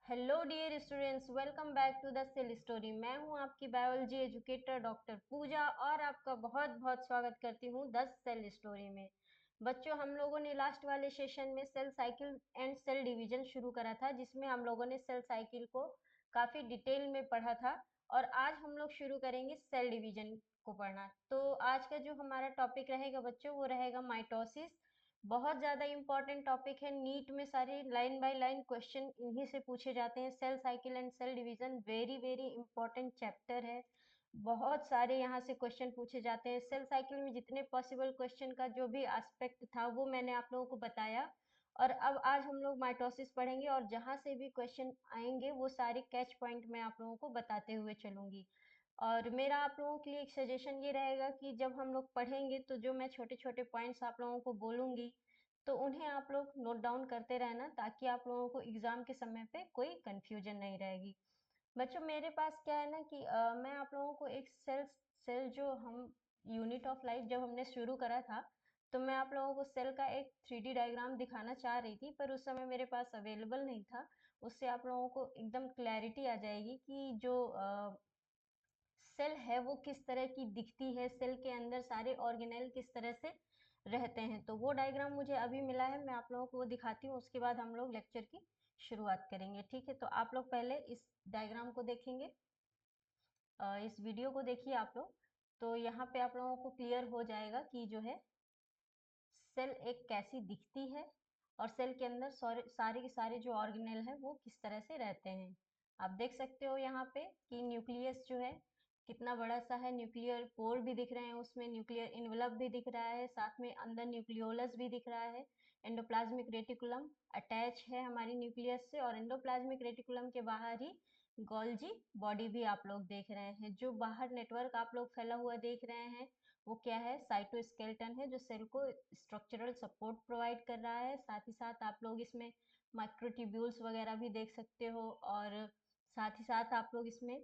Hello dear students, welcome back to the cell story. मैं हूं आपकी बायोलॉजी एजुकेटर डॉक्टर पूजा और आपका बहुत बहुत स्वागत करती हूं 10 सेल स्टोरी में। बच्चों, हम लोगों ने लास्ट वाले सेशन में cell cycle and cell division शुरू करा था, जिसमें हम लोगों ने सेल साइकिल को काफ़ी डिटेल में पढ़ा था और आज हम लोग शुरू करेंगे सेल डिवीजन को पढ़ना। तो आज का जो हमारा टॉपिक रहेगा बच्चों, वो रहेगा माइटोसिस। बहुत ज़्यादा इंपॉर्टेंट टॉपिक है, नीट में सारे लाइन बाय लाइन क्वेश्चन इन्हीं से पूछे जाते हैं। Cell cycle and cell division very very important chapter है, बहुत सारे यहाँ से क्वेश्चन पूछे जाते हैं। सेल साइकिल में जितने पॉसिबल क्वेश्चन का जो भी एस्पेक्ट था वो मैंने आप लोगों को बताया। और अब आज हम लोग माइटोसिस पढ़ेंगे और जहाँ से भी क्वेश्चन आएंगे वो सारे कैच पॉइंट मैं आप लोगों को बताते हुए चलूँगी। और मेरा आप लोगों के लिए एक सजेशन ये रहेगा कि जब हम लोग पढ़ेंगे तो जो मैं छोटे छोटे पॉइंट्स आप लोगों को बोलूँगी तो उन्हें आप लोग नोट डाउन करते रहना, ताकि आप लोगों को एग्ज़ाम के समय पे कोई कन्फ्यूजन नहीं रहेगी। बच्चों, मेरे पास क्या है ना कि मैं आप लोगों को एक सेल सेल जो हम यूनिट ऑफ लाइफ जब हमने शुरू करा था, तो मैं आप लोगों को सेल का एक 3D डायग्राम दिखाना चाह रही थी, पर उस समय मेरे पास अवेलेबल नहीं था। उससे आप लोगों को एकदम क्लैरिटी आ जाएगी कि जो सेल है वो किस तरह की दिखती है, सेल के अंदर सारे ऑर्गेनेल किस तरह से रहते हैं। तो वो डायग्राम मुझे अभी मिला है, मैं आप लोगों को वो दिखाती हूँ, उसके बाद हम लोग लेक्चर की शुरुआत करेंगे। ठीक है, तो आप लोग पहले इस डायग्राम को देखेंगे, इस वीडियो को देखिए आप लोग। तो यहाँ पे आप लोगों को क्लियर हो जाएगा कि जो है सेल एक कैसी दिखती है और सेल के अंदर सारे सारे के सारे जो ऑर्गेनेल है वो किस तरह से रहते हैं। आप देख सकते हो यहाँ पे कि न्यूक्लियस जो है कितना बड़ा सा है, न्यूक्लियर पोर भी दिख रहे हैं, उसमें न्यूक्लियर इनवलप भी दिख रहा है, साथ में अंदर न्यूक्लियोलस भी दिख रहा है। एंडोप्लाज्मिक रेटिकुलम अटैच है हमारी न्यूक्लियस से और एंडोप्लाज्मिक रेटिकुलम के बाहर ही गोल्जी बॉडी भी आप लोग देख रहे हैं। जो बाहर नेटवर्क आप लोग फैला हुआ देख रहे हैं वो क्या है, साइटोस्केलेटन है, जो सेल को स्ट्रक्चरल सपोर्ट प्रोवाइड कर रहा है। साथ ही साथ आप लोग इसमें माइक्रोट्यूब्यूल्स वगैरह भी देख सकते हो और साथ ही साथ आप लोग इसमें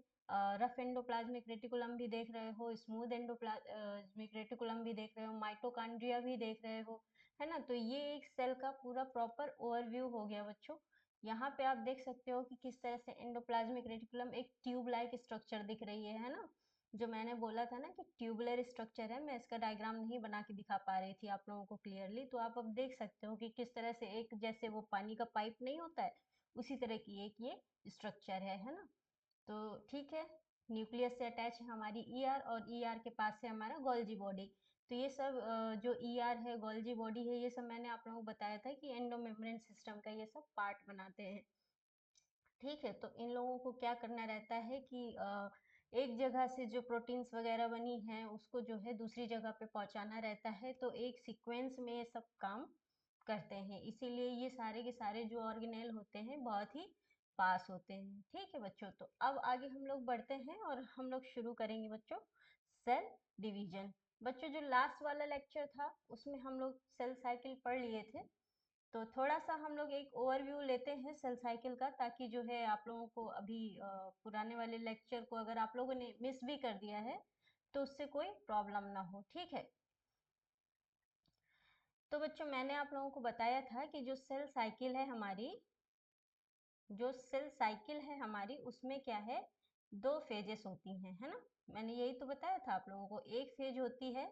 रफ एंडोप्लाज्मिक रेटिकुलम भी देख रहे हो, स्मूथ एंडोप्लाज्मिक रेटिकुलम भी देख रहे हो, माइटोकॉन्ड्रिया भी देख रहे हो, है ना। तो ये एक सेल का पूरा प्रॉपर ओवरव्यू हो गया बच्चों। यहाँ पे आप देख सकते हो कि किस तरह से एंडोप्लाज्मिक रेटिकुलम एक ट्यूब लाइक स्ट्रक्चर दिख रही है ना। जो मैंने बोला था ना कि ट्यूबुलर स्ट्रक्चर है, मैं इसका डायग्राम नहीं बना के दिखा पा रही थी आप लोगों को क्लियरली, तो आप अब देख सकते हो कि किस तरह से एक जैसे वो पानी का पाइप नहीं होता है उसी तरह की एक ये स्ट्रक्चर है ना। तो ठीक है, न्यूक्लियस से अटैच है हमारी ईआर और ईआर के पास है हमारा गोल्जी बॉडी। तो ये सब जो ईआर है, गोल्जी बॉडी है, ये सब मैंने आप लोगों को बताया था कि एंडोमेम्ब्रेन सिस्टम का ये सब पार्ट बनाते हैं। ठीक है, तो इन लोगों को क्या करना रहता है कि एक जगह से जो प्रोटीन्स वगैरह बनी हैं उसको जो है दूसरी जगह पे पहुंचाना रहता है, तो एक सीक्वेंस में ये सब काम करते हैं, इसीलिए ये सारे के सारे जो ऑर्गेनेल होते हैं बहुत ही पास होते हैं। ठीक है बच्चों, तो अब आगे हम लोग बढ़ते हैं और हम लोग शुरू करेंगे बच्चों सेल डिवीजन। बच्चों, जो लास्ट वाला लेक्चर था उसमें हम लोग सेल साइकिल पढ़ लिए थे, तो थोड़ा सा हम लोग एक ओवरव्यू लेते हैं सेल साइकिल का, ताकि जो है आप लोगों को अभी पुराने वाले लेक्चर को अगर आप लोगों ने मिस भी कर दिया है तो उससे कोई प्रॉब्लम ना हो। ठीक है, तो बच्चों मैंने आप लोगों को बताया था कि जो सेल साइकिल है हमारी उसमें क्या है, दो फेजेस होती हैं, है ना। मैंने यही तो बताया था आप लोगों को, एक फेज होती है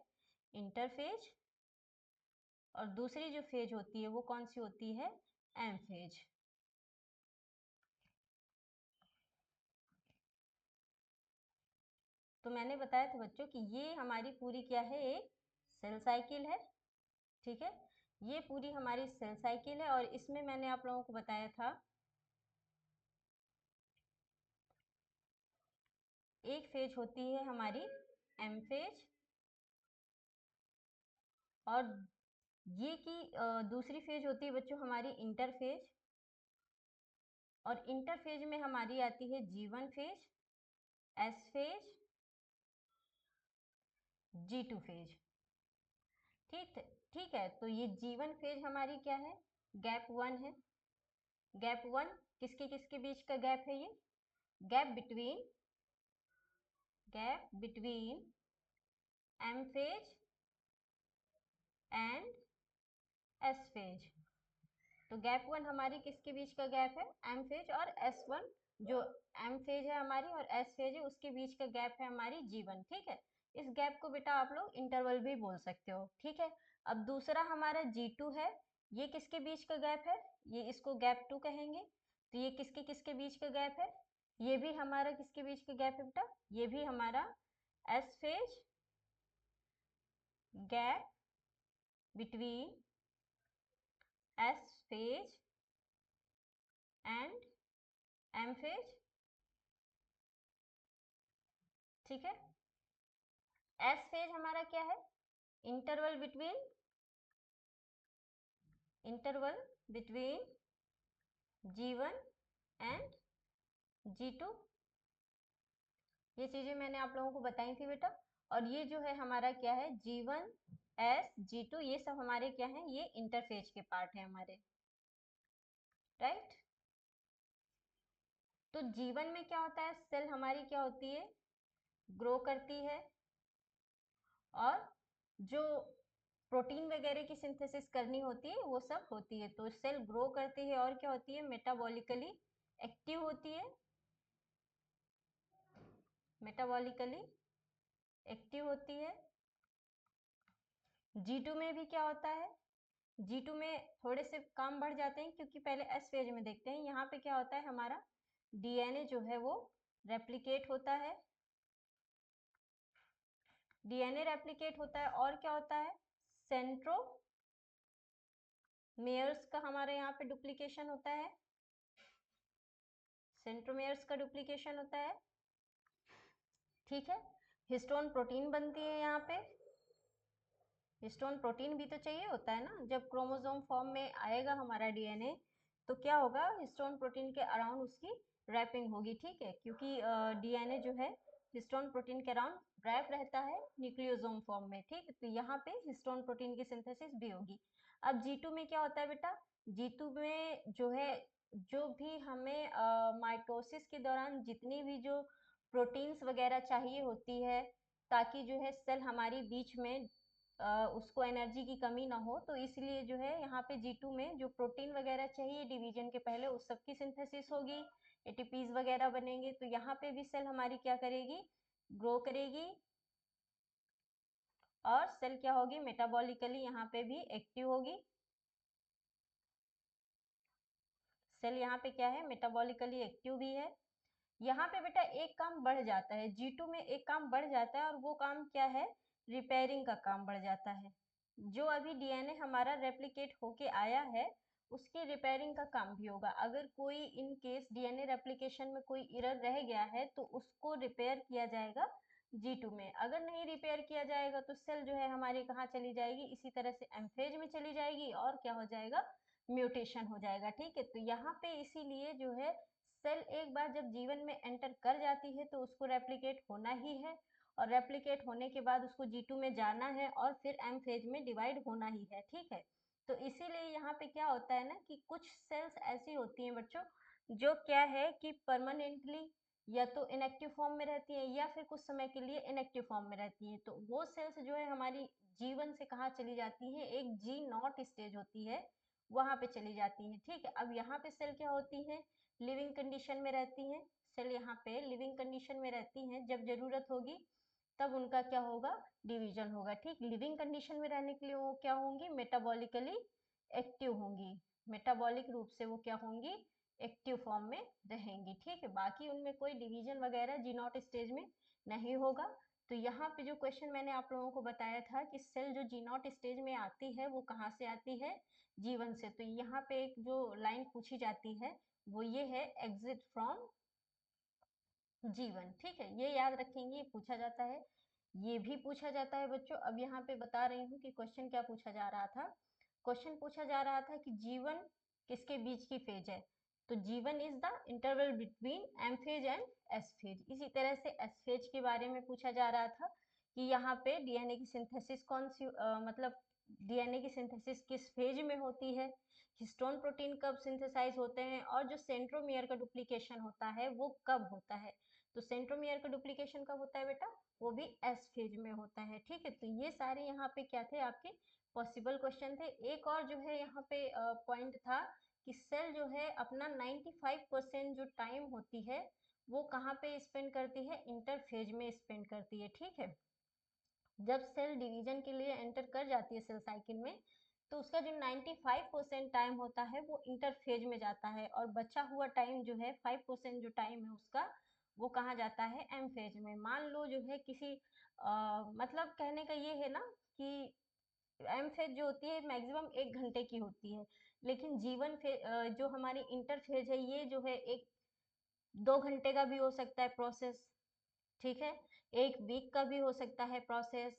इंटरफेज और दूसरी जो फेज होती है वो कौन सी होती है, एम फेज। तो मैंने बताया था बच्चों कि ये हमारी पूरी क्या है, एक सेल साइकिल है। ठीक है, ये पूरी हमारी सेल साइकिल है और इसमें मैंने आप लोगों को बताया था एक फेज होती है हमारी एम फेज और ये की दूसरी फेज होती है बच्चों हमारी इंटरफेज, और इंटरफेज में हमारी आती है G1 phase, S phase, G2 phase. ठीक है, ठीक है, तो ये G1 फेज हमारी क्या है, गैप वन है। गैप वन किसके किसके बीच का गैप है, ये gap between M phase and S phase. तो गैप 1 हमारी किसके बीच का गैप है, एम फेज और S1, जो एम फेज है हमारी और S फेज है उसके बीच का गैप है हमारी G1, ठीक है। इस गैप को बेटा आप लोग इंटरवल भी बोल सकते हो, ठीक है। अब दूसरा हमारा G2 है, ये किसके बीच का गैप है, ये इसको गैप 2 कहेंगे। तो ये किसके किसके बीच का गैप है, ये भी हमारा किसके बीच का गैप है बेटा, ये भी हमारा S phase gap between S phase and M phase, ठीक है। S फेज हमारा क्या है, interval between G1 and G2, ये चीजें मैंने आप लोगों को बताई थी बेटा। और ये जो है हमारा क्या है, G1 S G2, ये सब हमारे क्या है, ये इंटरफेज के पार्ट है हमारे, राइट। तो G1 में क्या होता है, सेल हमारी क्या होती है, ग्रो करती है और जो प्रोटीन वगैरह की सिंथेसिस करनी होती है वो सब होती है। तो सेल ग्रो करती है और क्या होती है, मेटाबॉलिकली एक्टिव होती है, मेटाबॉलिकली एक्टिव होती है। G2 में भी क्या होता है, G2 में थोड़े से काम बढ़ जाते हैं, क्योंकि पहले S फेज में देखते हैं। यहाँ पे क्या होता है, हमारा डीएनए जो है वो रेप्लिकेट होता है, डीएनए रेप्लिकेट होता है और क्या होता है, सेंट्रोमेयर्स का हमारे यहाँ पे डुप्लीकेशन होता है, सेंट्रोमेयर्स का डुप्लीकेशन होता है, ठीक है। हिस्टोन प्रोटीन बनती है यहाँ पे, हिस्टोन प्रोटीन भी तो चाहिए होता है ना, जब क्रोमोसोम फॉर्म में आएगा हमारा डीएनए तो क्या होगा, हिस्टोन प्रोटीन के अराउंड उसकी रैपिंग होगी, ठीक है, क्योंकि डीएनए जो है हिस्टोन प्रोटीन के अराउंड रैप रहता है न्यूक्लियोसोम फॉर्म में, ठीक। तो यहाँ पे हिस्टोन प्रोटीन की सिंथेसिस भी होगी। अब G2 में क्या होता है बेटा, G2 में जो है, जो भी हमें माइटोसिस के दौरान जितनी भी जो प्रोटीन्स वगैरह चाहिए होती है, ताकि जो है सेल हमारी बीच में उसको एनर्जी की कमी ना हो, तो इसलिए जो है यहाँ पे G2 में जो प्रोटीन वगैरह चाहिए डिवीजन के पहले उस सब की सिंथेसिस होगी, एटीपीज वगैरह बनेंगे। तो यहाँ पे भी सेल हमारी क्या करेगी, ग्रो करेगी और सेल क्या होगी, मेटाबॉलिकली यहाँ पे भी एक्टिव होगी। सेल यहाँ पे क्या है, मेटाबॉलिकली एक्टिव भी है। यहाँ पे बेटा एक काम बढ़ जाता है, G2 में एक काम बढ़ जाता है और वो काम क्या है, रिपेयरिंग का काम बढ़ जाता है। जो अभी डीएनए हमारा रेप्लिकेट होके आया है उसकी रिपेयरिंग का काम भी होगा। अगर कोई इन केस डीएनए रेप्लिकेशन में कोई एरर रह गया है तो उसको रिपेयर किया जाएगा G2 में। अगर नहीं रिपेयर किया जाएगा तो सेल जो है हमारी कहाँ चली जाएगी, इसी तरह से एम्फेज में चली जाएगी और क्या हो जाएगा, म्यूटेशन हो जाएगा, ठीक है। तो यहाँ पे इसीलिए जो है सेल एक बार जब जीवन में एंटर कर जाती है तो उसको रेप्लिकेट होना ही है, और रेप्लिकेट होने के बाद उसको G2 में जाना है और फिर एम फेज में डिवाइड होना ही है, ठीक है। तो इसीलिए यहाँ पे क्या होता है ना कि कुछ सेल्स ऐसी होती हैं बच्चों जो क्या है कि परमानेंटली या तो इनएक्टिव फॉर्म में रहती है या फिर कुछ समय के लिए इनएक्टिव फॉर्म में रहती है। तो वो सेल्स जो है हमारी G1 से कहाँ चली जाती है, एक G0 स्टेज होती है वहां पे चली जाती है, ठीक है। अब यहाँ पे सेल क्या होती है, लिविंग कंडीशन में रहती हैं। सेल यहाँ पे लिविंग कंडीशन में रहती हैं, जब जरूरत होगी तब उनका क्या होगा, डिवीजन होगा, ठीक। लिविंग कंडीशन में रहने के लिए वो क्या होंगी, मेटाबॉलिकली एक्टिव होंगी, मेटाबॉलिक रूप से वो क्या होंगी, एक्टिव फॉर्म में रहेंगी, ठीक है। बाकी उनमें कोई डिवीजन वगैरह G0 स्टेज में नहीं होगा। तो यहाँ पे जो क्वेश्चन मैंने आप लोगों को बताया था कि सेल जो G0 स्टेज में आती है वो कहाँ से आती है, G1 से। तो यहाँ पे एक जो लाइन पूछी जाती है वो ये है, एग्जिट फ्रॉम G1, ठीक है, ये याद रखेंगे, ये पूछा जाता है, ये भी पूछा जाता है बच्चों। अब यहाँ पे बता रही हूँ कि क्वेश्चन क्या पूछा जा रहा था। क्वेश्चन पूछा जा रहा था कि G1 किसके बीच की फेज है, तो G1 is the interval between M phase and S phase. इसी तरह से एस फेज के बारे में पूछा जा रहा था कि यहाँ पे डीएनए की सिंथेसिस कौन सी मतलब डीएनए की सिंथेसिस किस फेज में होती है, हिस्टोन प्रोटीन कब सिंथेसाइज होते हैं और जो सेंट्रोमियर का डुप्लीकेशन होता है वो कब होता है। तो सेंट्रोमियर का डुप्लीकेशन कब होता है बेटा, वो भी एस फेज में होता है, ठीक है। तो ये सारे यहाँ पे क्या थे, आपके पॉसिबल क्वेश्चन थे। एक और जो है यहाँ पे पॉइंट था कि सेल जो है अपना 95% जो टाइम होती है वो कहाँ पे स्पेंड करती है, इंटरफेज में स्पेंड करती है। ठीक है, जब सेल डिवीजन के लिए एंटर कर जाती है सेल साइकिल में, तो उसका जो 95% टाइम होता है वो इंटरफेज में जाता है, और बचा हुआ टाइम जो है 5% जो टाइम है उसका, वो कहाँ जाता है, एम फेज में। मान लो जो है किसी मतलब कहने का ये है ना कि एम फेज जो होती है मैक्सिमम 1 घंटे की होती है, लेकिन जीवन फेज जो हमारी इंटरफेज है ये जो है 1-2 घंटे का भी हो सकता है प्रोसेस। ठीक है, 1 वीक का भी हो सकता है प्रोसेस,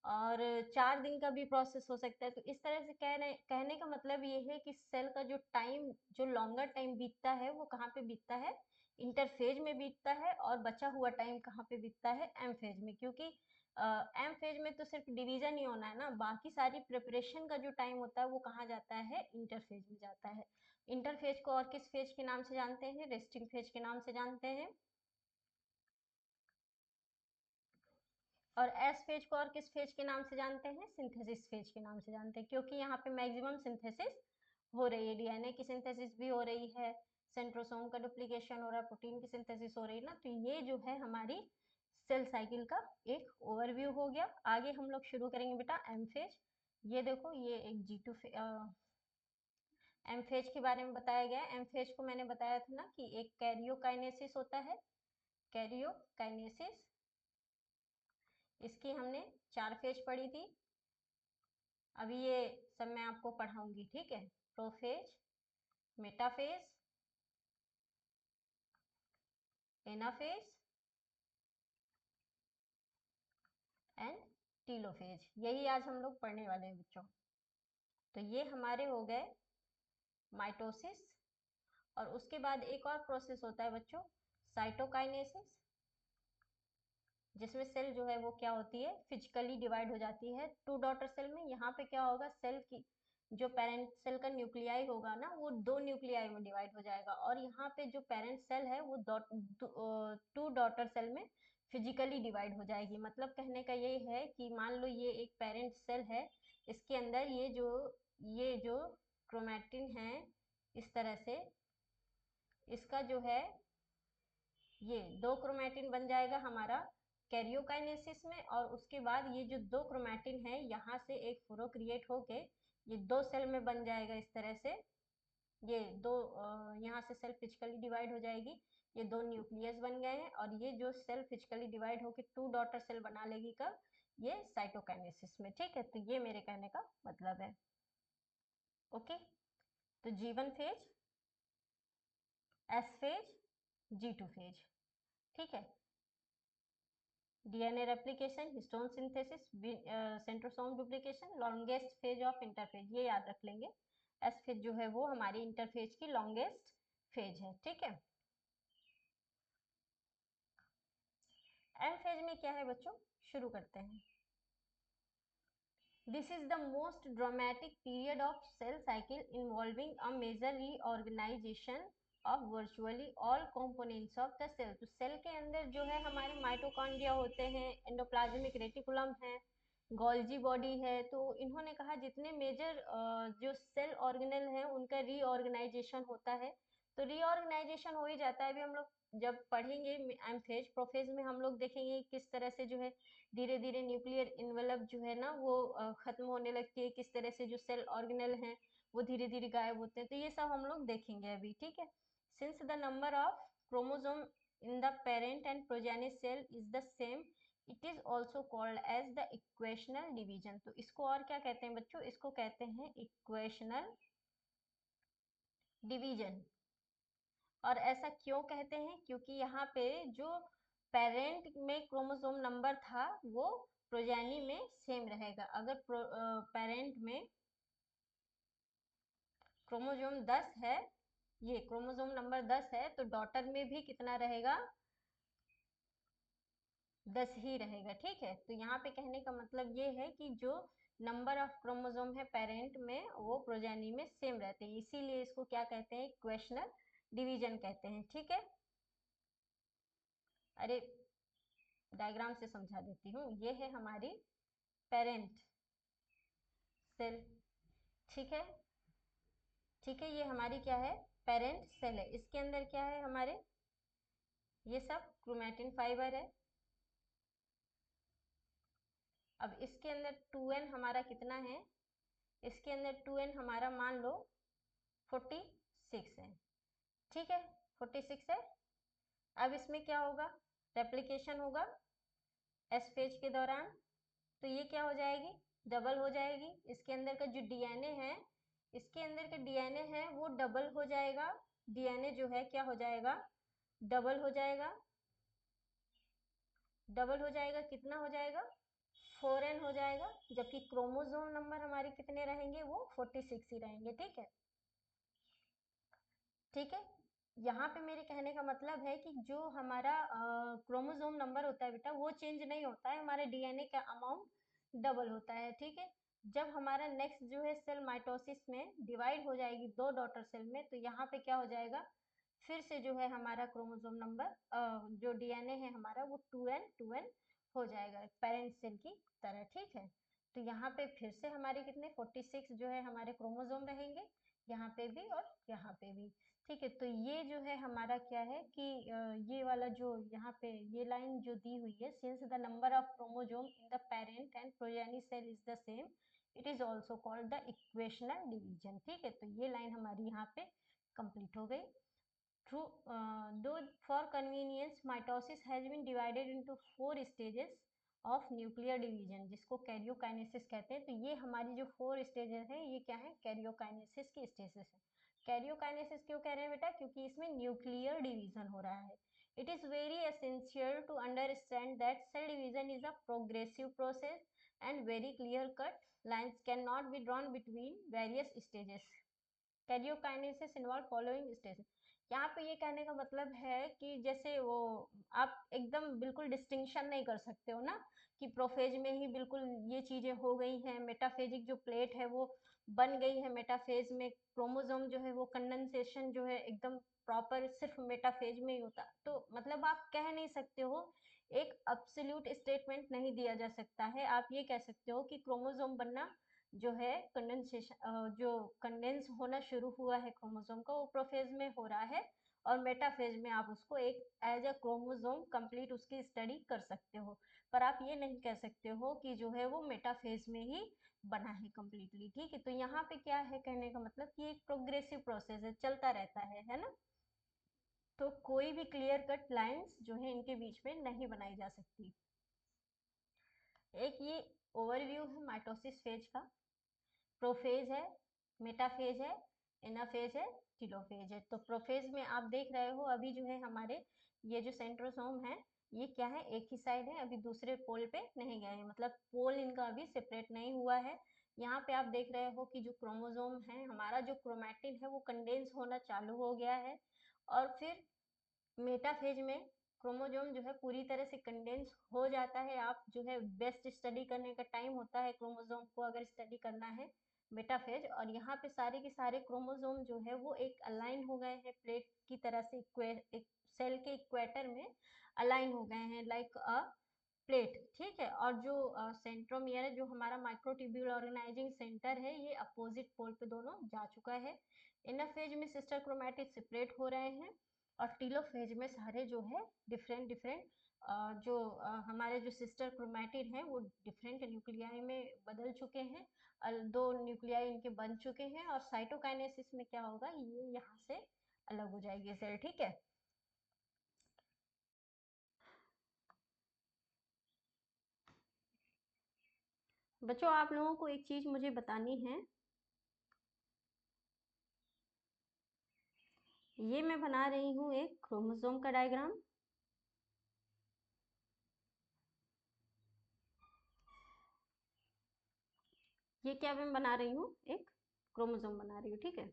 और 4 दिन का भी प्रोसेस हो सकता है। तो इस तरह से कहने का मतलब ये है कि सेल का जो टाइम, जो लॉन्गर टाइम बीतता है वो कहाँ पे बीतता है, इंटरफेज में बीतता है, और बचा हुआ टाइम कहाँ पे बीतता है, एम फेज में। क्योंकि एम फेज में तो सिर्फ डिवीजन ही होना है ना, बाकी सारी प्रिपरेशन का जो टाइम होता है वो कहाँ जाता है, इंटरफेज में जाता है। इंटरफेज को और किस फेज के नाम से जानते हैं, रेस्टिंग फेज के नाम से जानते हैं। और एस फेज को और किस फेज के नाम से जानते हैं, सिंथेसिस फेज के नाम से जानते हैं, क्योंकि यहाँ पे मैक्सिमम सिंथेसिस हो रही है, डीएनए की सिंथेसिस भी हो रही है, सेंट्रोसोम का डुप्लीकेशन हो रहा है, प्रोटीन की सिंथेसिस हो रही है ना। तो ये जो है हमारी सेल साइकिल का एक ओवरव्यू हो गया। आगे हम लोग शुरू करेंगे बेटा एम फेज। ये देखो, ये एक एम फेज के बारे में बताया गया है। एम फेज को मैंने बताया था ना कि एक कैरियोकाइनेसिस होता है, कैरियोकाइनेसिस। इसकी हमने 4 फेज पढ़ी थी, अभी ये सब मैं आपको पढ़ाऊंगी। ठीक है, prophase, metaphase, anaphase and telophase, यही आज हम लोग पढ़ने वाले हैं बच्चों। तो ये हमारे हो गए माइटोसिस, और उसके बाद एक और प्रोसेस होता है बच्चों, साइटोकाइनेसिस, जिसमें सेल जो है वो क्या होती है, फिजिकली डिवाइड हो जाती है 2 डॉटर सेल में। यहाँ पे क्या होगा, सेल की जो पेरेंट सेल का न्यूक्लियाई होगा ना, वो 2 न्यूक्लियाई में डिवाइड हो जाएगा, और यहाँ पे जो पेरेंट सेल है वो 2 डॉटर सेल में फिजिकली डिवाइड हो जाएगी। मतलब कहने का ये है कि मान लो ये एक पेरेंट सेल है, इसके अंदर ये जो क्रोमैटिन है, इस तरह से इसका जो है ये 2 क्रोमैटिन बन जाएगा हमारा कैरियोकाइनेसिस में, और उसके बाद ये जो 2 क्रोमैटिन है यहाँ से एक फुरो क्रिएट होके ये 2 सेल में बन जाएगा इस तरह से। ये यहाँ से सेल फिजिकली डिवाइड हो जाएगी, ये 2 न्यूक्लियस बन गए हैं, और ये जो सेल फिजिकली डिवाइड होके 2 डॉटर सेल बना लेगी कब, ये साइटोकाइनेसिस में। ठीक है, तो ये मेरे कहने का मतलब है। ओके, तो G1 phase, S phase, G2 phase. ठीक है, DNA replication, histone synthesis, centrosome duplication, longest phase of interphase, ये याद रख लेंगे। एस फेज जो है वो हमारी इंटरफेज की लॉन्गेस्ट फेज है। ठीक है, एम फेज में क्या है बच्चों, शुरू करते हैं। This is the most dramatic period of cell cycle involving a major reorganization of virtually all components of the cell। तो सेल के अंदर जो है हमारे माइटोकॉन्ड्रिया होते हैं, एंडोप्लाज्मिक रेटिकुलम है, गोल्जी बॉडी है। तो इन्होंने कहा जितने मेजर जो सेल ऑर्गेनल हैं उनका रीऑर्गेनाइजेशन होता है। तो रीऑर्गेनाइजेशन हो ही जाता है। अभी हम लोग जब पढ़ेंगे एम फेज, प्रोफेज में हम लोग देखेंगे किस तरह से जो है धीरे धीरे न्यूक्लियर इन्वेलप जो है ना वो खत्म होने लगती है, किस तरह से जो सेल ऑर्गेनल हैं वो धीरे धीरे गायब होते हैं। तो ये सब हम लोग देखेंगे अभी। ठीक है, since the number of chromosome in the parent and progeny cell is the same, it is also called as the equational division. तो इसको और क्या कहते हैं बच्चों, इसको कहते हैं इक्वेशनल डिवीजन। और ऐसा क्यों कहते हैं, क्योंकि यहाँ पे जो पेरेंट में क्रोमोसोम नंबर था वो प्रोजेनी में सेम रहेगा। अगर पेरेंट में क्रोमोसोम 10 है, ये क्रोमोसोम नंबर 10 है, तो डॉटर में भी कितना रहेगा, 10 ही रहेगा। ठीक है, तो यहाँ पे कहने का मतलब ये है कि जो नंबर ऑफ क्रोमोसोम है पेरेंट में वो प्रोजेनी में सेम रहते हैं, इसीलिए इसको क्या कहते हैं, इक्वेशनल डिवीजन कहते हैं। ठीक है, अरे डायग्राम से समझा देती हूँ। ये है हमारी पेरेंट सेल। ठीक है, ठीक है, ये हमारी क्या है, पेरेंट सेल है। इसके अंदर क्या है हमारे, ये सब क्रोमैटिन फाइबर है। अब इसके अंदर 2n हमारा कितना है, इसके अंदर 2n हमारा मान लो 46 है। ठीक है, 46 है। अब इसमें क्या होगा, रेप्लिकेशन होगा एस फेज के दौरान, तो ये क्या हो जाएगी, डबल हो जाएगी। इसके अंदर का जो डीएनए है, इसके अंदर का डीएनए है वो डबल हो जाएगा। डीएनए जो है क्या हो जाएगा, डबल हो जाएगा। डबल हो जाएगा, कितना हो जाएगा, 4n हो जाएगा। जबकि क्रोमोसोम नंबर हमारे कितने रहेंगे, वो 46 ही रहेंगे। ठीक है, ठीक है। यहाँ पे मेरे कहने का मतलब है कि जो हमारा क्रोमोसोम नंबर होता है बेटा, वो चेंज नहीं होता है, हमारे डीएनए का अमाउंट डबल होता है। ठीक है, जब हमारा नेक्स्ट जो है सेल माइटोसिस में डिवाइड हो जाएगी दो डॉटर सेल में, तो यहाँ पे क्या हो जाएगा, फिर से जो है हमारा क्रोमोसोम नंबर जो डीएनए है हमारा वो 2n हो जाएगा पेरेंट सेल की तरह। ठीक है, तो यहाँ पे फिर से हमारे कितने 46 जो है हमारे क्रोमोसोम रहेंगे, यहाँ पे भी और यहाँ पे भी। ठीक है, तो ये जो है हमारा क्या है कि ये वाला जो यहाँ पे ये लाइन जो दी हुई है, since the number of chromosome in the parent and progeny cell is the same, it is also called the equational division. ठीक है, तो ये लाइन हमारी यहाँ पे कंप्लीट हो गई। Through though for convenience mitosis has been divided into 4 stages of nuclear division, जिसको कैरियोकाइनेसिस कहते हैं। तो ये हमारी जो 4 स्टेजेस है, ये क्या है, कैरियोकाइनेसिस की स्टेजेस है। कैरियोकाइनेसिस क्यों कह रहे हैं बेटा, क्योंकि इसमें न्यूक्लियर डिवीजन हो रहा है। It is very essential to understand that cell division is a progressive process and very clear cut lines can not be drawn between various stages. Karyokinesis involve following stage. यहाँ पे ये कहने का मतलब है कि जैसे वो आप एकदम बिल्कुल डिस्टिंक्शन नहीं कर सकते हो ना, कि प्रोफेज में ही बिल्कुल ये चीजें हो गई हैं, मेटाफेजिक जो प्लेट है वो बन गई है मेटाफेज में, क्रोमोसोम जो है वो कंडेंसेशन जो है एकदम प्रॉपर सिर्फ मेटाफेज में ही होता। तो मतलब आप कह नहीं सकते हो, एक अब्सोल्यूट स्टेटमेंट नहीं दिया जा सकता है। आप ये कह सकते हो कि क्रोमोसोम बनना जो है कंडेंसेशन, जो कंडेंस होना शुरू हुआ है क्रोमोसोम का, वो प्रोफेज में हो रहा है, और मेटाफेज में आप उसको एक एज अ क्रोमोसोम कंप्लीट उसकी स्टडी कर सकते हो। पर आप ये नहीं कह सकते हो कि जो है वो मेटाफेज में ही बना है कंप्लीटली। ठीक है, तो यहाँ पे क्या है कहने का मतलब कि एक प्रोग्रेसिव प्रोसेस है, चलता रहता है ना। तो कोई भी क्लियर कट लाइंस जो है इनके बीच में नहीं बनाई जा सकती। एक ये ओवरव्यू है माइटोसिस फेज का। प्रोफेज है, मेटाफेज है, एनाफेज है, टीलोफेज है। तो प्रोफेज में आप देख रहे हो अभी जो है हमारे ये जो सेंट्रोसोम है, ये क्या है, एक ही साइड है, अभी दूसरे पोल पे नहीं गए हैं, मतलब पोल इनका अभी सेपरेट नहीं हुआ है। यहाँ पे आप देख रहे हो कि जो क्रोमोसोम है हमारा, जो क्रोमैटिन है वो कंडेंस होना चालू हो गया है। और फिर मेटाफेज में क्रोमोसोम जो है पूरी तरह से कंडेंस हो जाता है। आप जो है बेस्ट स्टडी करने का टाइम होता है क्रोमोसोम को अगर स्टडी करना है, मेटाफेज। और यहाँ पे सारे के सारे क्रोमोसोम जो है वो एक अलाइन हो गए हैं प्लेट की तरह से, एक सेल के इक्वेटर में अलाइन हो गए हैं लाइक अ प्लेट। ठीक है, और जो सेंट्रोमियर है, जो हमारा माइक्रोट्यूब्यूल ऑर्गेनाइजिंग सेंटर है, ये अपोजिट पोल पे दोनों जा चुका है। इनफेज में सिस्टर क्रोमैटिड सेपरेट हो रहे हैं, और टीलोफेज में सारे जो है डिफरेंट डिफरेंट जो हमारे जो सिस्टर क्रोमैटिड हैं वो डिफरेंट न्यूक्लियाई में बदल चुके हैं। दो न्यूक्लियाई इनके बन चुके हैं, और साइटोकाइनेसिस में क्या होगा, ये यहाँ से अलग हो जाएगी सेल। ठीक है, बच्चों आप लोगों को एक चीज मुझे बतानी है। ये मैं बना रही हूँ एक क्रोमोसोम का डायग्राम। ये क्या मैं बना रही हूँ, एक क्रोमोसोम बना रही हूँ। ठीक है,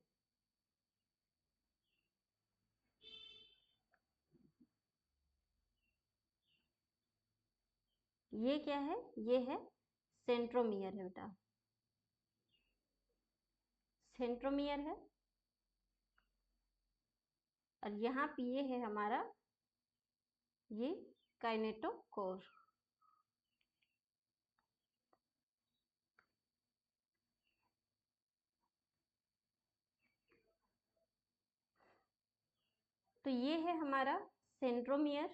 ये क्या है, ये है सेंट्रोमियर है बेटा, सेंट्रोमियर है। और यहाँ पे ये है हमारा, ये काइनेटोकोर। तो ये है हमारा सेंट्रोमियर,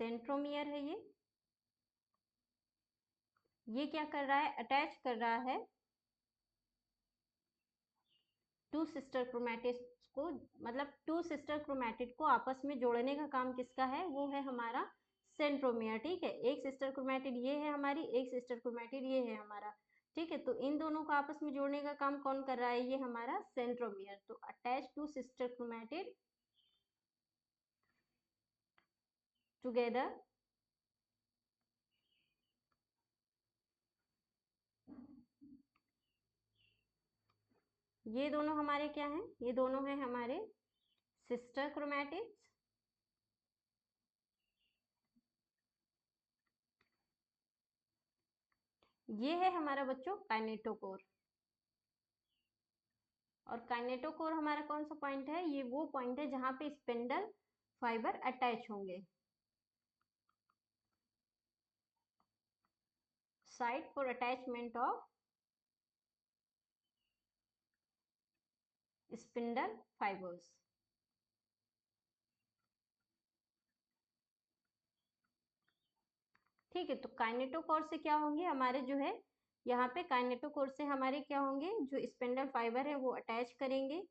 सेंट्रोमियर है ये क्या कर रहा है, अटैच कर रहा है टू सिस्टर क्रोमैटिड्स को, मतलब टू सिस्टर क्रोमैटिड को आपस में जोड़ने का काम किसका है, वो है हमारा सेंट्रोमियर। ठीक है, एक सिस्टर क्रोमैटिड ये है हमारी, एक सिस्टर क्रोमैटिड ये है हमारा। ठीक है, तो इन दोनों को आपस में जोड़ने का काम कौन कर रहा है, ये हमारा सेंट्रोमियर। तो attach to sister chromatid together ये दोनों हमारे क्या हैं, ये दोनों हैं हमारे सिस्टर क्रोमैटिड्स। ये है हमारा बच्चों काइनेटोकोर। और काइनेटोकोर हमारा कौन सा पॉइंट है, ये वो पॉइंट है जहां पे स्पिंडल फाइबर अटैच होंगे। Site for attachment of spindle fibres. ठीक है, तो काइनेटोकोर से क्या होंगे हमारे जो है, यहाँ पे काइनेटोकोर से हमारे क्या होंगे, जो स्पिंडल फाइबर है वो अटैच करेंगे।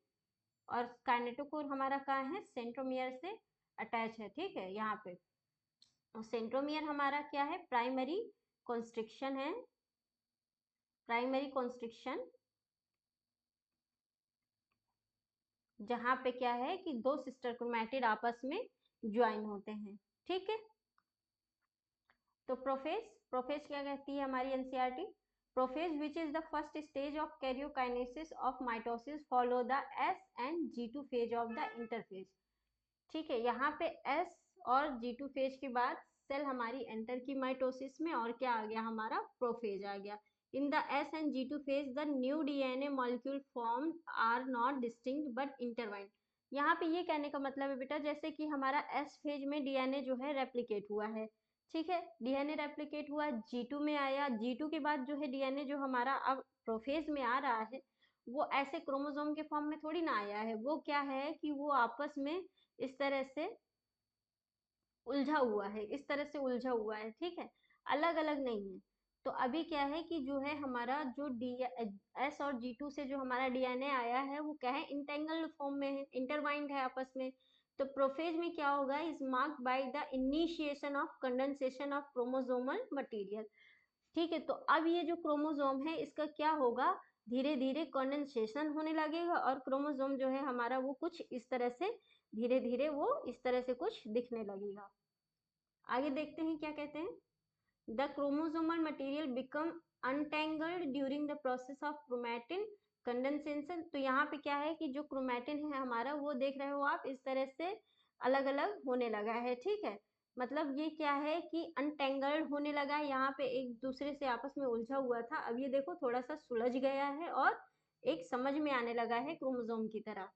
और काइनेटोकोर हमारा कहाँ है, सेंट्रोमियर से अटैच है। ठीक है, यहाँ पे सेंट्रोमियर हमारा क्या है, प्राइमरी कॉन्स्ट्रिक्शन है, प्राइमरी कॉन्स्ट्रिक्शन, जहां पे क्या है कि दो सिस्टर क्रोमैटिड आपस में ज्वाइन होते हैं। ठीक है, तो प्रोफेज, प्रोफेज क्या कहती है हमारी NCERT, prophase which is the first stage of karyokinesis of mitosis follow the S and G2 phase of the interphase. ठीक है, यहाँ पे S और G2 फेज के बाद सेल हमारी एंटर की माइटोसिस में, और क्या आ गया हमारा, प्रोफेज आ गया। In the S and G2 phase the new DNA molecule formed are not distinct but intertwined। यहाँ पे ये कहने का मतलब है बेटा, जैसे कि हमारा S फेज में डीएनए जो है रेप्लिकेट हुआ है। ठीक है, डीएनए रेप्लिकेट हुआ, G2 में आया, G2 के बाद जो है डीएनए जो हमारा अब प्रोफेज में आ रहा है, वो ऐसे क्रोमोसोम के फॉर्म में थोड़ी ना आया है, वो क्या है कि वो आपस में इस तरह से उलझा हुआ है, इस तरह से उलझा हुआ है। ठीक है, अलग अलग नहीं है। तो अभी क्या है कि जो है हमारा जो डी एस और G2 से जो हमारा डीएनए आया है वो क्या है, इंटेंगल्ड फॉर्म में है, इंटरवाइंड है आपस में। तो प्रोफेज में क्या होगा, is marked by the initiation of condensation of chromosomal material. ठीक है, तो अब ये जो क्रोमोसोम है इसका क्या होगा, धीरे धीरे कंडेंसेशन होने लगेगा, और क्रोमोसोम जो है हमारा वो कुछ इस तरह से, धीरे धीरे वो इस तरह से कुछ दिखने लगेगा। आगे देखते हैं क्या कहते हैं, the chromosomal material become untangled during the process of chromatin condensation. तो यहाँ पे क्या है कि जो क्रोमैटिन है हमारा, वो देख रहे हो आप, इस तरह से अलग अलग होने लगा है। ठीक है, मतलब ये क्या है कि अनटेंगल्ड होने लगा है, यहाँ पे एक दूसरे से आपस में उलझा हुआ था, अब ये देखो थोड़ा सा सुलझ गया है और एक समझ में आने लगा है क्रोमोसोम की तरह।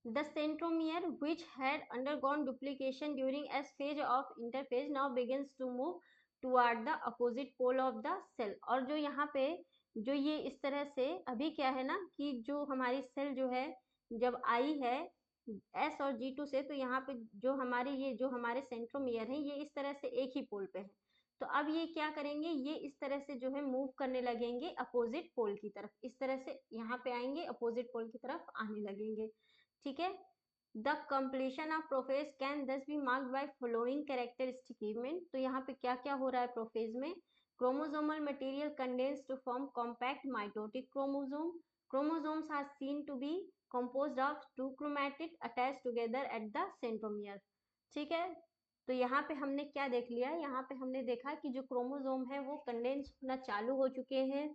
The centromere, which had undergone duplication during S phase of interphase, now begins to move toward the opposite pole of the cell। और जो यहाँ पे जो ये इस तरह से अभी क्या है ना कि जो हमारी सेल जो है जब आई है S और G2 से, तो यहाँ पे जो हमारे ये जो हमारे सेंट्रोमियर है ये इस तरह से एक ही पोल पे है। तो अब ये क्या करेंगे, ये इस तरह से जो है मूव करने लगेंगे अपोजिट पोल की तरफ, इस तरह से यहाँ पे आएंगे, अपोजिट पोल की तरफ आने लगेंगे। ठीक है, the completion of prophase can thus be marked by following characteristic event. तो यहाँ पे क्या क्या हो रहा है प्रोफेज में, chromosomal material condense to form compact mitotic chromosome, chromosomes are seen to be composed of two chromatids attached together at the centromere। ठीक है, तो यहाँ पे हमने क्या देख लिया, यहाँ पे हमने देखा कि जो क्रोमोसोम है वो कंडेंस होना चालू हो चुके हैं।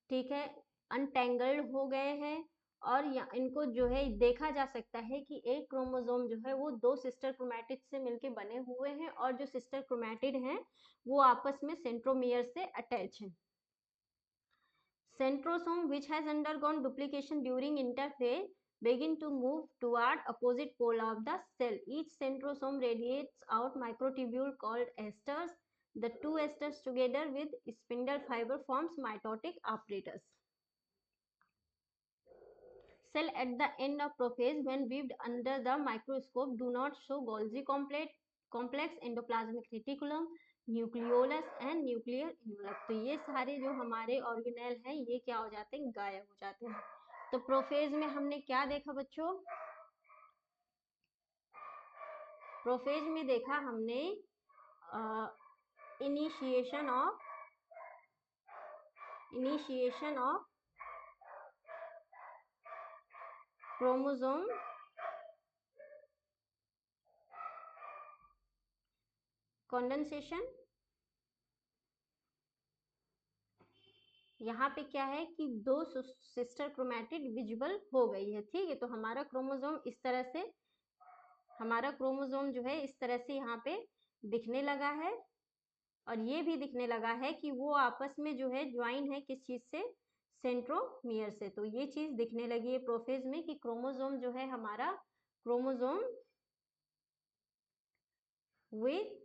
ठीक है, अनटेंगल्ड हो गए हैं, और इनको जो है देखा जा सकता है कि एक क्रोमोसोम जो है वो दो सिस्टर क्रोमैटिड से मिलके बने हुए हैं, और जो सिस्टर क्रोमैटिड हैं वो आपस में सेंट्रोमियर से अटैच हैं। Centrosome, which has undergone duplication during interphase, begin to move toward opposite pole of the cell. Each centrosome radiates out microtubule called esters. The two esters together with spindle fiber forms mitotic apparatus। cell at the end of prophase when viewed under the microscope do not show Golgi complex endoplasmic reticulum, nucleolus and nuclear envelope. तो ये सारे जो हमारे organelle हैं ये क्या हो जाते हैं, गायब हो जाते हैं। तो प्रोफेज में हमने क्या देखा बच्चों, प्रोफेज में देखा हमने इनिशिएशन ऑफ क्रोमोसोम कंडेंसेशन। यहाँ पे क्या है कि दो सिस्टर क्रोमैटिड विजिबल हो गई है, ठीक है। तो हमारा क्रोमोसोम इस तरह से, हमारा क्रोमोसोम जो है इस तरह से यहाँ पे दिखने लगा है, और ये भी दिखने लगा है कि वो आपस में जो है ज्वाइन है किस चीज से, सेंट्रोमियर से। तो ये चीज दिखने लगी है प्रोफेज में कि क्रोमोसोम जो है हमारा, chromosome with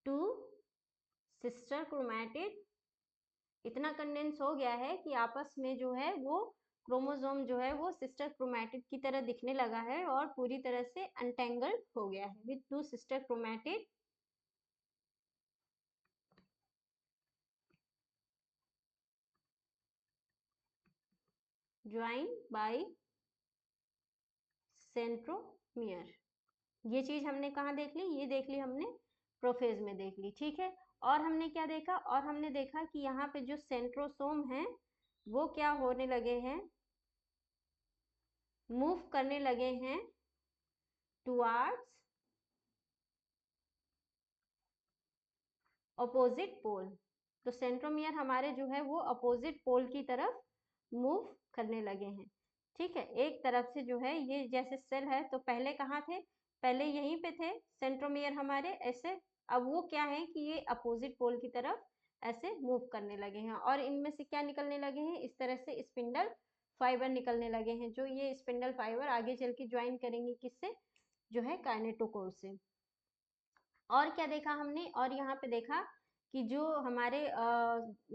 to sister chromatid इतना कंडेंस हो गया है कि आपस में जो है वो क्रोमोसोम जो है वो सिस्टर क्रोमैटिड की तरह दिखने लगा है और पूरी तरह से अनटेंगल्ड हो गया है with to sister chromatid join by centromere. ये चीज हमने कहाँ देख ली, ये देख ली हमने प्रोफेज में देख ली, ठीक है। और हमने क्या देखा, और हमने देखा कि यहाँ पे जो सेंट्रोसोम है वो क्या होने लगे हैं, मूव करने लगे हैं टुवार्ड्स अपोजिट पोल। तो सेंट्रोमियर हमारे जो है वो अपोजिट पोल की तरफ मूव करने लगे हैं, ठीक है। एक तरफ से जो है ये जैसे सेल है तो पहले कहाँ थे, पहले यहीं पे थे सेंट्रोमियर हमारे ऐसे, अब वो क्या है कि ये अपोजिट पोल की तरफ ऐसे मूव करने लगे हैं, और इनमें से क्या निकलने लगे हैं, इस तरह से स्पिंडल फाइबर निकलने लगे हैं, जो ये स्पिंडल फाइबर आगे चल के ज्वाइन करेंगे किससे, जो है काइनेटोकोर से। और क्या देखा हमने, और यहाँ पे देखा कि जो हमारे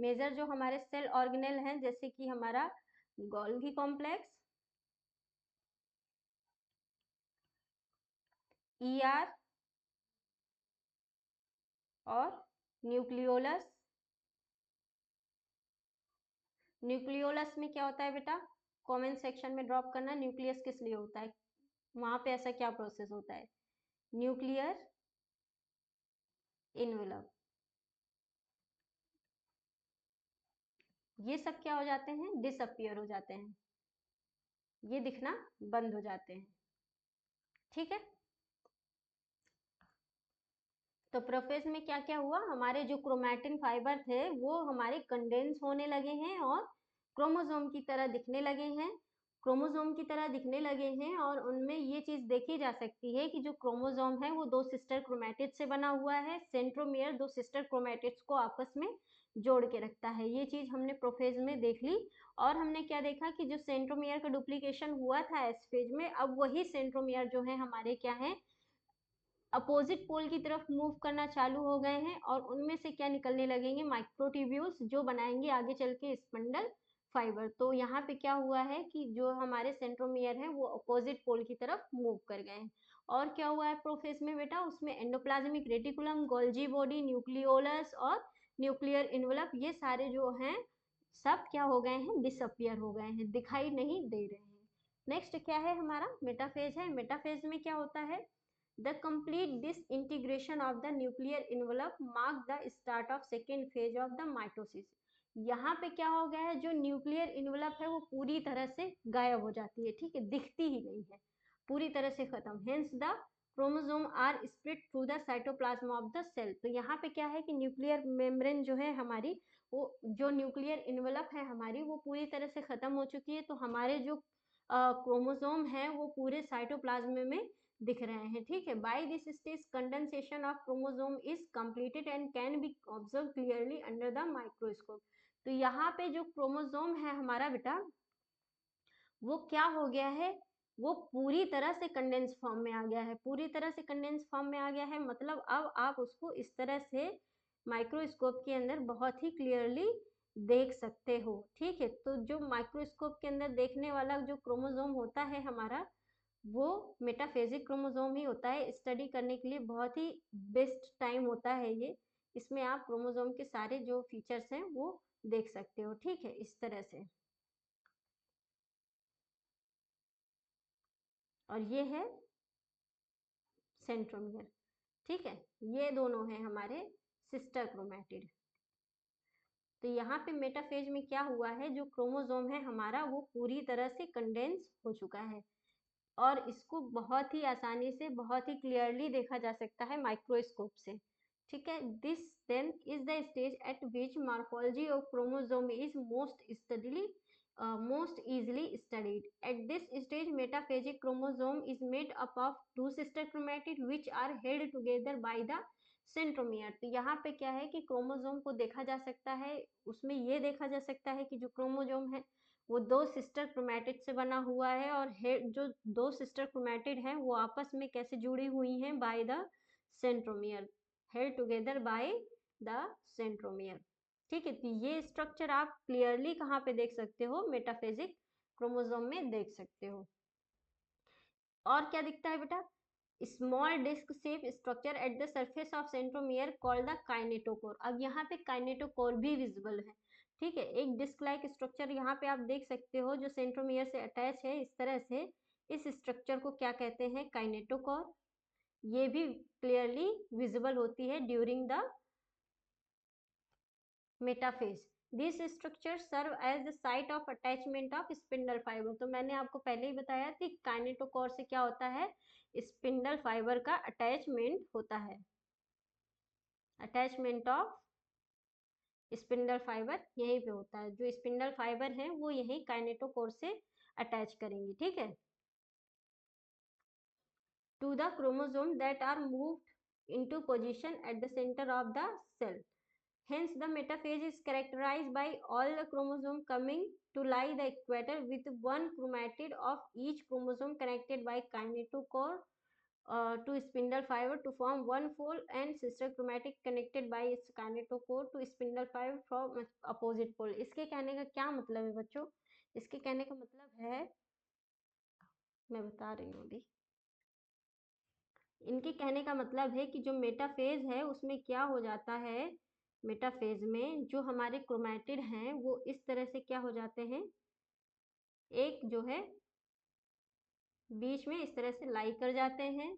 मेजर जो हमारे सेल ऑर्गेनेल हैं जैसे कि हमारा गोल्गी कॉम्प्लेक्स, ईआर और न्यूक्लियोलस। न्यूक्लियोलस में क्या होता है बेटा, कमेंट सेक्शन में ड्रॉप करना, न्यूक्लियस किस लिए होता है, वहां पे ऐसा क्या प्रोसेस होता है, न्यूक्लियर इनवेलप। ये सब क्या हो जाते हैं, डिसअपियर हो जाते हैं, ये दिखना बंद हो जाते हैं, ठीक है। तो प्रोफेज में क्या क्या हुआ, हमारे जो क्रोमैटिन फाइबर थे वो हमारे कंडेंस होने लगे हैं और क्रोमोसोम की तरह दिखने लगे हैं, क्रोमोसोम की तरह दिखने लगे हैं, और उनमें ये चीज देखी जा सकती है कि जो क्रोमोसोम है वो दो सिस्टर क्रोमैटिड से बना हुआ है, सेंट्रोमियर दो सिस्टर क्रोमैटिड्स को आपस में जोड़ के रखता है। ये चीज हमने प्रोफेज में देख ली। और हमने क्या देखा कि जो सेंट्रोमियर का डुप्लीकेशन हुआ था एस फेज में, अब वही सेंट्रोमियर जो है हमारे क्या है, अपोजिट पोल की तरफ मूव करना चालू हो गए हैं, और उनमें से क्या निकलने लगेंगे, माइक्रोट्यूब्यूल्स, जो बनाएंगे आगे चल के स्पिंडल फाइबर। तो यहाँ पे क्या हुआ है कि जो हमारे सेंट्रोमियर है वो अपोजिट पोल की तरफ मूव कर गए हैं। और क्या हुआ है प्रोफेज में बेटा, उसमें endoplasmic reticulum, Golgi body, nucleolus और न्यूक्लियर इन्वेलप, ये सारे जो हैं सब क्या हो गए हैं, डिसअपियर हो गए हैं, दिखाई नहीं दे रहे हैं। नेक्स्ट क्या है हमारा, मेटाफेज है। मेटाफेज में क्या होता है, the complete disintegration of the nuclear envelope mark the start of second phase of the mitosis। यहाँ पे क्या हो गया है, जो न्यूक्लियर इन्वेलप है वो पूरी तरह से गायब हो जाती है, ठीक है, दिखती ही नहीं है, पूरी तरह से खत्म। Hence the chromosome are spread through the cytoplasm of the cell. तो यहाँ पे क्या है कि न्यूक्लियर मेम्ब्रेन जो है हमारी, वो जो न्यूक्लियर इन्वेलप है हमारी वो पूरी तरह से खत्म हो चुकी है। तो हमारे जो क्रोमोसोम है वो पूरे साइटोप्लाज्म में दिख रहे हैं, ठीक है। By this stage condensation of chromosome is completed and can be observe clearly under the microscope. तो यहाँ पे जो क्रोमोसोम है हमारा बेटा वो क्या हो गया है, वो पूरी तरह से कंडेंस फॉर्म में आ गया है, पूरी तरह से कंडेंस फॉर्म में आ गया है, मतलब अब आप उसको इस तरह से माइक्रोस्कोप के अंदर बहुत ही क्लियरली देख सकते हो। ठीक है, तो जो माइक्रोस्कोप के अंदर देखने वाला जो क्रोमोसोम होता है हमारा, वो मेटाफेजिक क्रोमोसोम ही होता है। स्टडी करने के लिए बहुत ही बेस्ट टाइम होता है ये। इसमें आप क्रोमोसोम के सारे जो फीचर्स हैं वो देख सकते हो। ठीक है, इस तरह से। और ये है सेंट्रोमियर। ठीक है, ये दोनों हैं हमारे सिस्टर क्रोमैटिड। तो यहाँ पे मेटाफेज में क्या हुआ है, जो क्रोमोसोम है हमारा वो पूरी तरह से कंडेंस हो चुका है और इसको बहुत ही आसानी से, बहुत ही क्लियरली देखा जा सकता है माइक्रोस्कोप से। ठीक है, this then is the stage at which morphology of chromosome is most easily studied. At this stage, metaphagic chromosome is made up of two sister chromatids which are held together by the centromere. तो यहाँ पे क्या है कि chromosome को देखा जा सकता है, उसमें ये देखा जा सकता है कि जो क्रोमोसोम है वो दो सिस्टर क्रोमैटिड से बना हुआ है और जो दो सिस्टर क्रोमैटिड हैं वो आपस में कैसे जुड़ी हुई हैं, by the centromere, held together by the centromere. ठीक है, तो ये स्ट्रक्चर आप क्लियरली कहाँ पे देख सकते हो, मेटाफेजिक क्रोमोसोम में देख सकते हो। और क्या दिखता है बेटा, small disc shape structure at the surface of centromere called the kinetochore. अब यहाँ पे काइनेटोकोर भी विजिबल है। ठीक है, एक डिस्क लाइक स्ट्रक्चर यहाँ पे आप देख सकते हो जो सेंट्रोमियर से अटैच है इस तरह से। इस स्ट्रक्चर को क्या कहते हैं, काइनेटोकोर। ये भी क्लियरली विजिबल होती है during the metaphase. This structure serve as the site of attachment of spindle fibre. तो मैंने आपको पहले ही बताया कि काइनेटोकोर से क्या होता है, स्पिंडल फाइबर का अटैचमेंट होता है। अटैचमेंट ऑफ स्पिंडल फाइबर यहीं पे होता है, जो स्पिंडल फाइबर है वो यहीं काइनेटोकोर से अटैच करेंगे। ठीक है, to the chromosome that are moved into position at the centre of the cell. Hence, the metaphase is characterized by all the chromosome coming to lie the equator with one chromatid of each chromosome connected by kinetochore to spindle fiber to form one fold and sister chromatic connected by its kinetochore to spindle fiber from opposite pole। इसके कहने का क्या मतलब है बच्चों, इसके कहने का मतलब है, मैं बता रही हूँ अभी। इनके कहने का मतलब है कि जो मेटाफेज है उसमें क्या हो जाता है, मेटाफेज में जो हमारे क्रोमैटिड हैं वो इस तरह से क्या हो जाते हैं, एक जो है बीच में इस तरह से लाई कर जाते हैं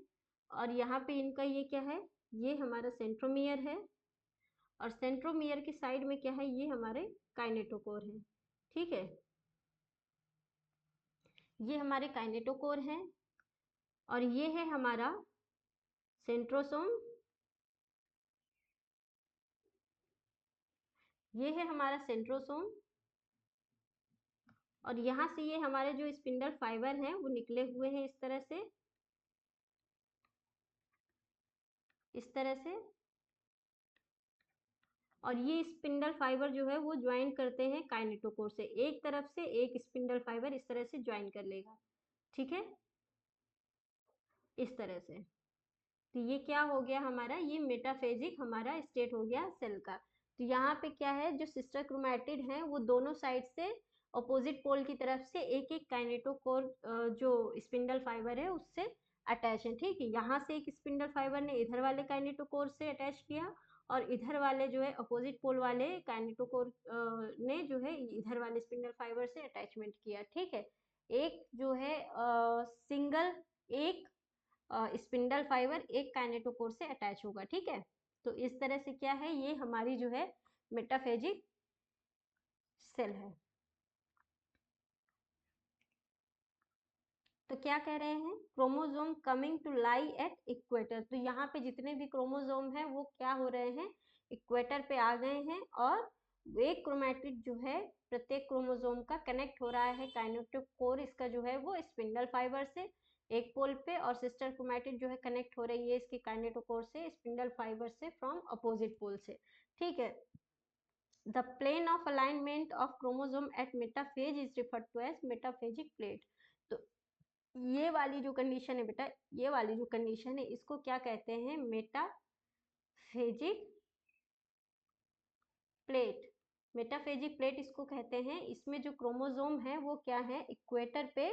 और यहाँ पे इनका ये क्या है, ये हमारा सेंट्रोमियर है और सेंट्रोमियर की साइड में क्या है, ये हमारे काइनेटोकोर है। ठीक है, ये हमारे काइनेटोकोर हैं और ये है हमारा सेंट्रोसोम, ये है हमारा सेंट्रोसोम और यहाँ से ये हमारे जो स्पिंडल फाइबर हैं वो निकले हुए हैं इस तरह से, इस तरह से। और ये स्पिंडल फाइबर जो है वो ज्वाइन करते हैं काइनेटोकोर से, एक तरफ से एक स्पिंडल फाइबर इस तरह से ज्वाइन कर लेगा। ठीक है, इस तरह से। तो ये क्या हो गया हमारा, ये मेटाफेजिक हमारा स्टेट हो गया सेल का। तो यहाँ पे क्या है, जो सिस्टर क्रोमैटिड हैं वो दोनों साइड से अपोजिट पोल की तरफ से एक एक काइनेटोकोर जो स्पिंडल फाइबर है उससे अटैच है। ठीक है, यहाँ से एक स्पिंडल फाइबर ने इधर वाले काइनेटोकोर से अटैच किया और इधर वाले जो है अपोजिट पोल वाले काइनेटोकोर ने जो है इधर वाले स्पिंडल फाइबर से अटैचमेंट किया। ठीक है, एक जो है सिंगल एक स्पिंडल फाइबर एक काइनेटोकोर से अटैच होगा। ठीक है, तो इस तरह से क्या है, ये हमारी जो है मेटाफेजिक सेल है। तो क्या कह रहे हैं, chromosome coming to lie at equator. तो यहाँ पे जितने भी क्रोमोसोम हैं वो क्या हो रहे हैं, इक्वेटर पे आ गए हैं और एक क्रोमैटिड जो है प्रत्येक क्रोमोसोम का कनेक्ट हो रहा है काइनेटोकोर इसका जो है वो स्पिंडल फाइबर से एक पोल पे और सिस्टर क्रोमैटिड जो है कनेक्ट हो रही है इसकी काइनेटोकोर से स्पिंडल फाइबर से फ्रॉम अपोजिट पोल से। ठीक है, the plane of alignment of chromosome at metaphase is referred to as metaphasic plate. तो ये वाली जो कंडीशन है बेटा, ये वाली जो कंडीशन है इसको क्या कहते हैं, मेटाफेजिक प्लेट। मेटाफेजिक प्लेट इसको कहते हैं। इसमें जो क्रोमोसोम है वो क्या है, इक्वेटर पे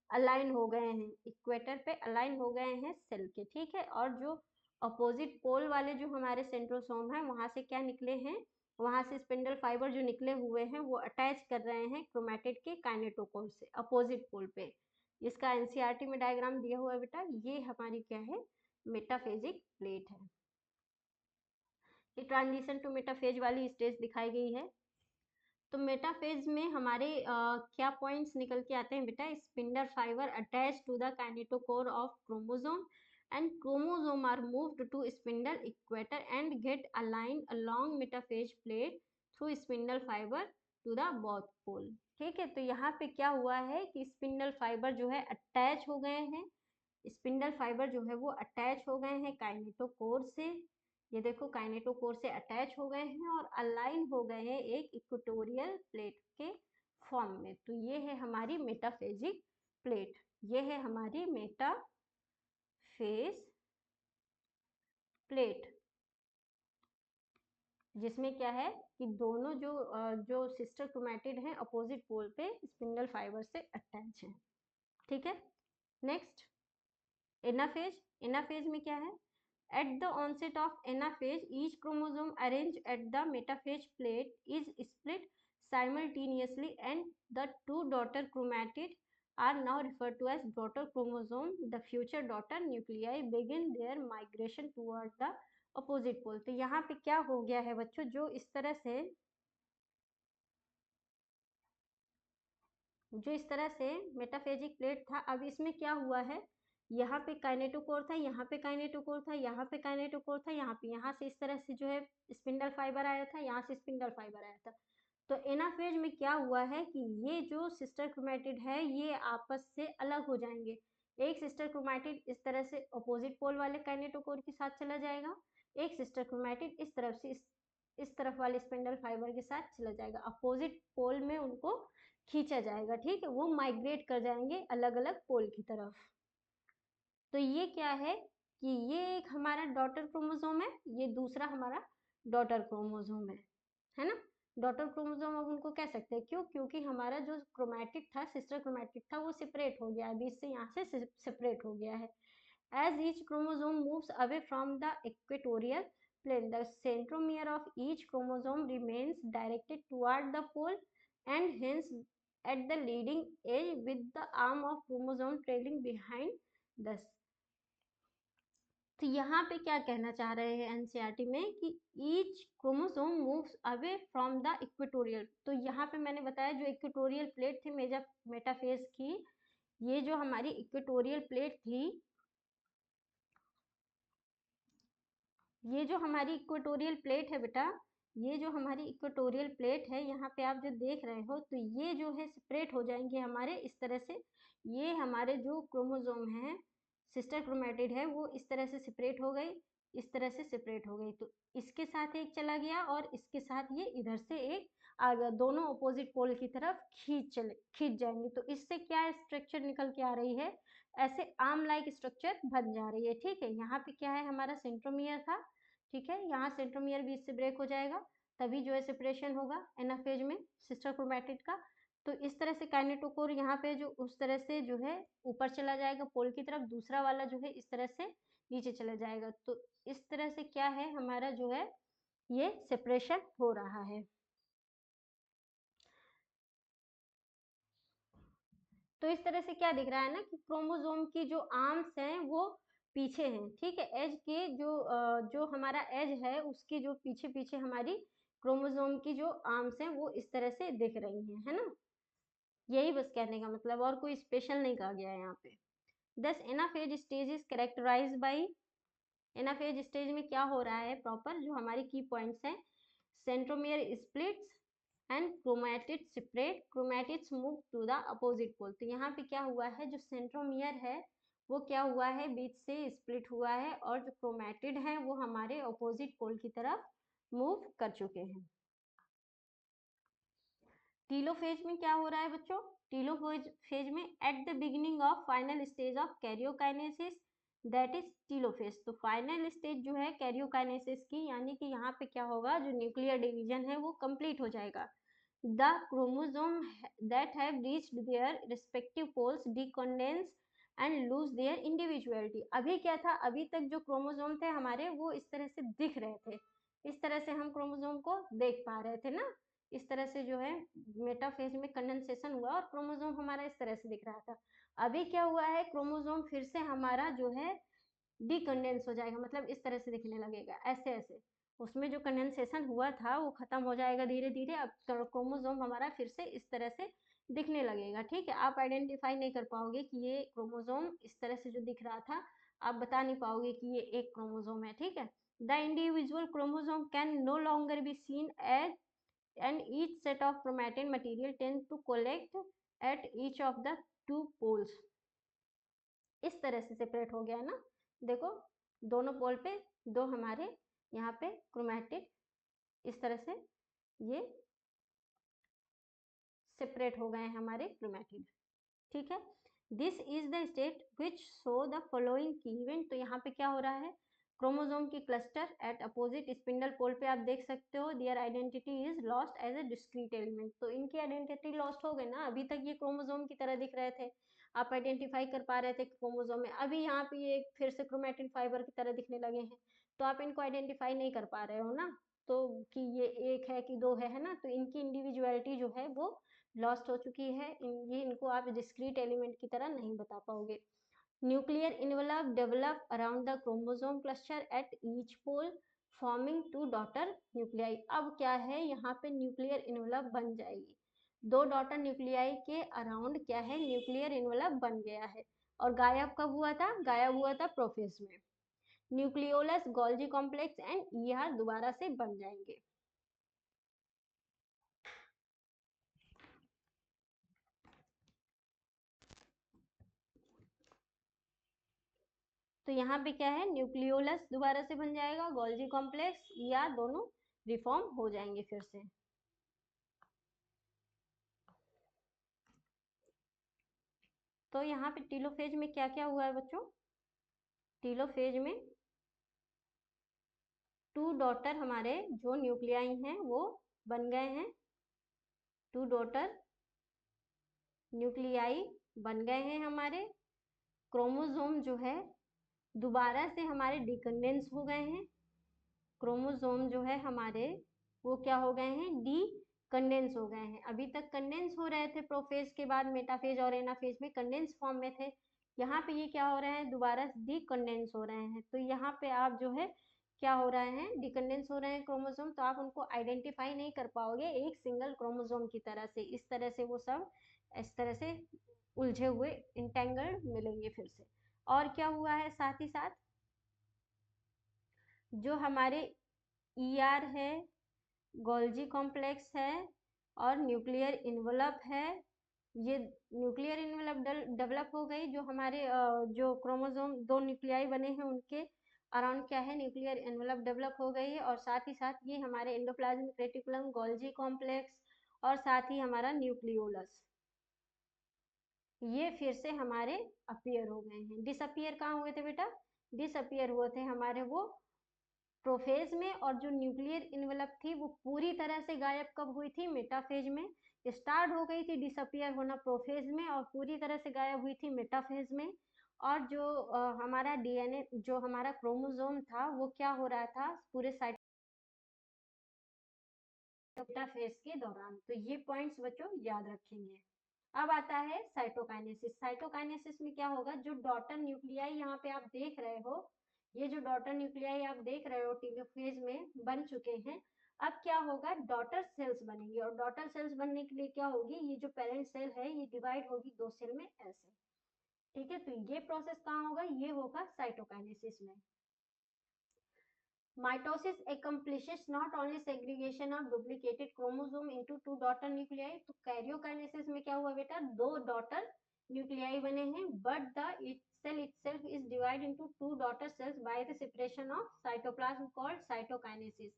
अलाइन हो गए हैं, इक्वेटर पे अलाइन हो गए हैं सेल के, ठीक है। और जो अपोजिट पोल वाले जो हमारे सेंट्रोसोम है वहां से क्या निकले हैं, वहां से स्पिंडल फाइबर जो निकले हुए हैं वो अटैच कर रहे हैं क्रोमेटिड के काइनेटोकोर से अपोजिट पोल पे। इसका एनसीईआरटी में डायग्राम दिया हुआ है बेटा, ये हमारी क्या है, मेटाफेजिक प्लेट है। ये ट्रांजिशन टू मेटाफेज वाली स्टेज दिखाई गई है। तो मेटाफेज में हमारे क्या पॉइंट्स निकल के आते हैं बेटा, spindle fibre attach to the kinetochore of chromosome and chromosome are moved to spindle equator and get align along metaphase plate through spindle fibre to the both pole. ठीक है, तो यहाँ पे क्या हुआ है कि स्पिंडल फाइबर जो है अटैच हो गए हैं, स्पिंडल फाइबर जो है वो अटैच हो गए हैं काइनेटोकोर से, ये देखो काइनेटोकोर से अटैच हो गए हैं और अलाइन हो गए हैं एक इक्वेटोरियल प्लेट के फॉर्म में। तो ये है हमारी मेटाफेजिक प्लेट, ये है हमारी मेटाफेज प्लेट, जिसमें क्या है कि दोनों जो सिस्टर क्रोमैटिड हैं अपोजिट पोल पे स्पिंडल फाइबर से अटैच हैं। ठीक है, नेक्स्ट एनाफेज। एनाफेज में क्या है, at the onset of anaphase each chromosome arranged at the metaphase plate is split simultaneously and the two daughter chromatids are now referred to as daughter chromosome. The future daughter nuclei begin their migration toward the opposite pole। तो यहाँ पे क्या हो गया है बच्चों, जो इस तरह से मेटाफेजिक प्लेट था, अब इसमें क्या हुआ है, यहाँ पे काइनेटोकोर था, यहाँ पे काइनेटोकोर था, यहाँ पे काइनेटोकोर था, यहाँ से इस तरह से जो है स्पिंडल फाइबर आया था, यहाँ से स्पिंडल फाइबर आया था। तो एनाफेज में क्या हुआ है कि ये जो सिस्टर क्रोमैटिड है ये आपस से अलग हो जाएंगे। एक सिस्टर क्रोमैटिड इस तरह से अपोजिट पोल वाले काइनेटोकोर के साथ चला जाएगा, एक सिस्टर क्रोमैटिड इस तरफ से इस तरफ वाले स्पिंडल फाइबर के साथ चला जाएगा, अपोजिट पोल में उनको खींचा जाएगा। ठीक है, वो माइग्रेट कर जाएंगे अलग अलग पोल की तरफ। तो ये क्या है कि ये एक हमारा डॉटर क्रोमोसोम है, ये दूसरा हमारा डॉटर क्रोमोसोम है ना। डॉटर क्रोमोसोम अब उनको कह सकते हैं, क्यों, क्योंकि हमारा जो क्रोमैटिड था, सिस्टर क्रोमैटिड था, वो सेपरेट हो गया, अभी इससे यहाँ से सेपरेट हो गया है। As each chromosome moves away from the equatorial plane, the centromere of each chromosome remains directed toward the pole and hence at the leading edge with the arm of chromosome trailing behind the। तो यहाँ पे क्या कहना चाह रहे हैं NCERT में कि each chromosome moves away from the equatorial. तो यहाँ पे मैंने बताया जो इक्वेटोरियल प्लेट थी मेटाफेज की, ये जो हमारी इक्वेटोरियल प्लेट थी, ये जो हमारी इक्वेटोरियल प्लेट है बेटा, ये जो हमारी इक्वेटोरियल प्लेट है, यहाँ पे आप जो देख रहे हो, तो ये जो है सेपरेट हो जाएंगे हमारे इस तरह से। ये हमारे जो क्रोमोसोम है, सिस्टर क्रोमैटिड है, वो इस तरह से सेपरेट हो गई, इस तरह से सेपरेट हो गई। तो इसके साथ एक चला गया और इसके साथ ये इधर से एक आ गया, दोनों अपोजिट पोल की तरफ खींच जाएंगे। तो इससे क्या स्ट्रक्चर निकल के आ रही है, ऐसे आर्म लाइक स्ट्रक्चर बन जा रही है। ठीक है, यहाँ पे क्या है, हमारा सेंट्रोमियर था, ठीक है, यहाँ सेंट्रोमियर भी इससे ब्रेक हो जाएगा, तभी जो है सेपरेशन होगा एनाफेज में सिस्टर क्रोमैटिड का। तो इस तरह से काइनेटोकोर यहाँ पे जो उस तरह से जो है ऊपर चला जाएगा पोल की तरफ, दूसरा वाला जो है इस तरह से नीचे चला जाएगा। तो इस तरह से क्या है हमारा जो है ये सेपरेशन हो रहा है। तो इस तरह से क्या दिख रहा है ना कि क्रोमोसोम की जो आर्म्स हैं वो पीछे हैं, ठीक है, एज के जो हमारा एज है उसके जो पीछे पीछे हमारी क्रोमोसोम की जो आर्म्स हैं वो इस तरह से दिख रही हैं, है ना। यही बस कहने का मतलब, और कोई स्पेशल नहीं कहा गया है यहाँ पे। This anaphase stage is characterised by, anaphase stage में क्या हो रहा है प्रॉपर, जो हमारे की पॉइंट्स हैं, centromere splits and chromatids separate, chromatids move to the opposite pole. तो यहाँ पे क्या हुआ है, जो सेंट्रोमियर है वो क्या हुआ है, बीच से स्प्लिट हुआ है, और जो क्रोमैटिड है वो हमारे अपोजिट पोल की तरफ मूव कर चुके हैं। टीलोफेज में क्या हो रहा है बच्चों, टीलोफेज में at the beginning of final stage of karyokinesis that is telophase. तो फाइनल स्टेज जो है कैरियोकाइनेसिस की, यानी कि यहाँ पे क्या होगा, जो न्यूक्लियर डिवीजन है वो कंप्लीट हो जाएगा। The chromosome that have reached their respective poles decondense and lose their individuality. अभी क्या था, अभी तक जो क्रोमोसोम थे हमारे वो इस तरह से दिख रहे थे, इस तरह से हम क्रोमोसोम को देख पा रहे थे ना, इस तरह से जो है मेटाफेज में कंडेंसेशन हुआ और क्रोमोसोम हमारा इस तरह से दिख रहा था। अभी क्या हुआ है, क्रोमोसोम फिर से हमारा जो है डिकंडेंस हो जाएगा, मतलब इस तरह से दिखने लगेगा, ऐसे ऐसे उसमें जो कंडेंसेशन हुआ था वो खत्म हो जाएगा धीरे धीरे। अब क्रोमोसोम हमारा फिर से इस तरह से दिखने लगेगा। ठीक है, आप आइडेंटिफाई नहीं कर पाओगे कि ये क्रोमोसोम इस तरह से जो दिख रहा था, आप बता नहीं पाओगे कि ये एक क्रोमोसोम है। ठीक है, the individual chromosome can no longer be seen as and each set of chromatin material tend to collect at each of the two poles। इस तरह से सेपरेट हो गया ना, देखो दोनों पोल पे दो हमारे यहाँ पे क्रोमेटिन इस तरह से ये सेपरेट हो गए हैं हमारे क्रोमेटिन। ठीक है, this is the state which show the following key event. तो यहाँ पे क्या हो रहा है, क्रोमोसोम की cluster at opposite spindle pole पे आप देख सकते हो, their identity is lost as a discrete element. तो इनकी आइडेंटिटी लॉस्ट हो गई ना, अभी तक ये क्रोमोसोम की तरह दिख रहे थे, आप आइडेंटिफाई कर पा रहे थे क्रोमोसोम में, अभी यहाँ पे ये फिर से क्रोमेटिन फाइबर की तरह दिखने लगे हैं, तो आप इनको आइडेंटिफाई नहीं कर पा रहे हो ना, तो कि ये एक है कि दो है ना, तो इनकी इंडिविजुअलिटी जो है वो लॉस्ट हो चुकी है, ये इनको आप डिस्क्रीट एलिमेंट की तरह नहीं बता पाओगे। Nuclear envelope develop around the chromosome cluster at each pole forming two daughter nuclei. अब क्या है, यहाँ पे न्यूक्लियर इनवलप बन जाएगी, दो डॉटर न्यूक्लियाई के अराउंड क्या है, न्यूक्लियर इनवलप बन गया है। और गायब कब हुआ था, गायब हुआ था प्रोफेज में। Nucleolus, Golgi complex and ER दोबारा से बन जाएंगे। तो यहाँ पे क्या है, न्यूक्लियोलस दोबारा से बन जाएगा, गोल्जी कॉम्प्लेक्स या दोनों रिफॉर्म हो जाएंगे फिर से। तो यहाँ पे टीलोफेज में क्या क्या हुआ है बच्चों, टीलोफेज में टू डॉटर हमारे जो न्यूक्लियाई हैं वो बन गए हैं, टू डॉटर न्यूक्लियाई बन गए हैं हमारे। क्रोमोसोम जो है दोबारा से हमारे डिकंडेंस हो गए हैं, क्रोमोसोम जो है हमारे वो क्या हो गए हैं, डी कंडेंस हो गए हैं। अभी तक कंडेंस हो रहे थे, प्रोफेज के बाद मेटाफेज और एनाफेज में कंडेंस फॉर्म में थे, यहाँ पे ये क्या हो रहे हैं, दोबारा डी कंडेंस हो रहे हैं। तो यहाँ पे आप जो है क्या हो रहे हैं, डिकंडेंस हो रहे हैं क्रोमोसोम, तो आप उनको आइडेंटिफाई नहीं कर पाओगे एक सिंगल क्रोमोसोम की तरह से, इस तरह से वो सब इस तरह से उलझे हुए इंटेंगल्ड मिलेंगे फिर से। और क्या हुआ है, साथ ही साथ जो हमारे ईआर है, गोल्जी कॉम्प्लेक्स है और न्यूक्लियर इन्वलप है, ये न्यूक्लियर इन्वलप डेवलप हो गई, जो हमारे जो क्रोमोसोम दो न्यूक्लियाई बने हैं उनके अराउंड क्या है, न्यूक्लियर एनवलप डेवलप हो गई है। और साथ ही साथ ये हमारे एंडोप्लाज्मिक रेटिकुलम, गोल्जी कॉम्प्लेक्स और साथ ही हमारा न्यूक्लियोलस, ये फिर से हमारे अपीयर हो गए हैं। डिसअपियर कहाँ हुए थे बेटा, डिसअपियर हुए थे हमारे वो प्रोफेज में, और जो न्यूक्लियर इन्वेलप थी वो पूरी तरह से गायब कब हुई थी, मेटाफेज में। स्टार्ट हो गई थी डिसअपियर होना प्रोफेज में और पूरी तरह से गायब हुई थी मेटाफेज में। और जो हमारा डीएनए, जो हमारा क्रोमोसोम था वो क्या हो रहा था पूरे मेटाफेज के दौरान। तो ये पॉइंट्स बच्चों याद रखेंगे। अब आता है साइटोकाइनेसिस। साइटोकाइनेसिस में क्या होगा, जो डॉटर न्यूक्लियाई यहाँ पे आप देख रहे हो, ये जो डॉटर न्यूक्लियाई आप देख रहे हो टीलोफेज में बन चुके हैं, अब क्या होगा, डॉटर सेल्स बनेंगी और डॉटर सेल्स बनने के लिए क्या होगी, ये जो पेरेंट सेल है ये डिवाइड होगी दो सेल में ऐसे। ठीक है, तो ये प्रोसेस कहाँ होगा, ये होगा साइटोकाइनेसिस में। Mitosis accomplishes not only segregation of duplicated chromosome into two daughter nuclei, तो कैरियोकाइनेसिस में क्या हुआ बेटा, दो डॉटर न्यूक्लियाई बने हैं, but the cell itself is divided into two daughter cells by the separation of cytoplasm called cytokinesis,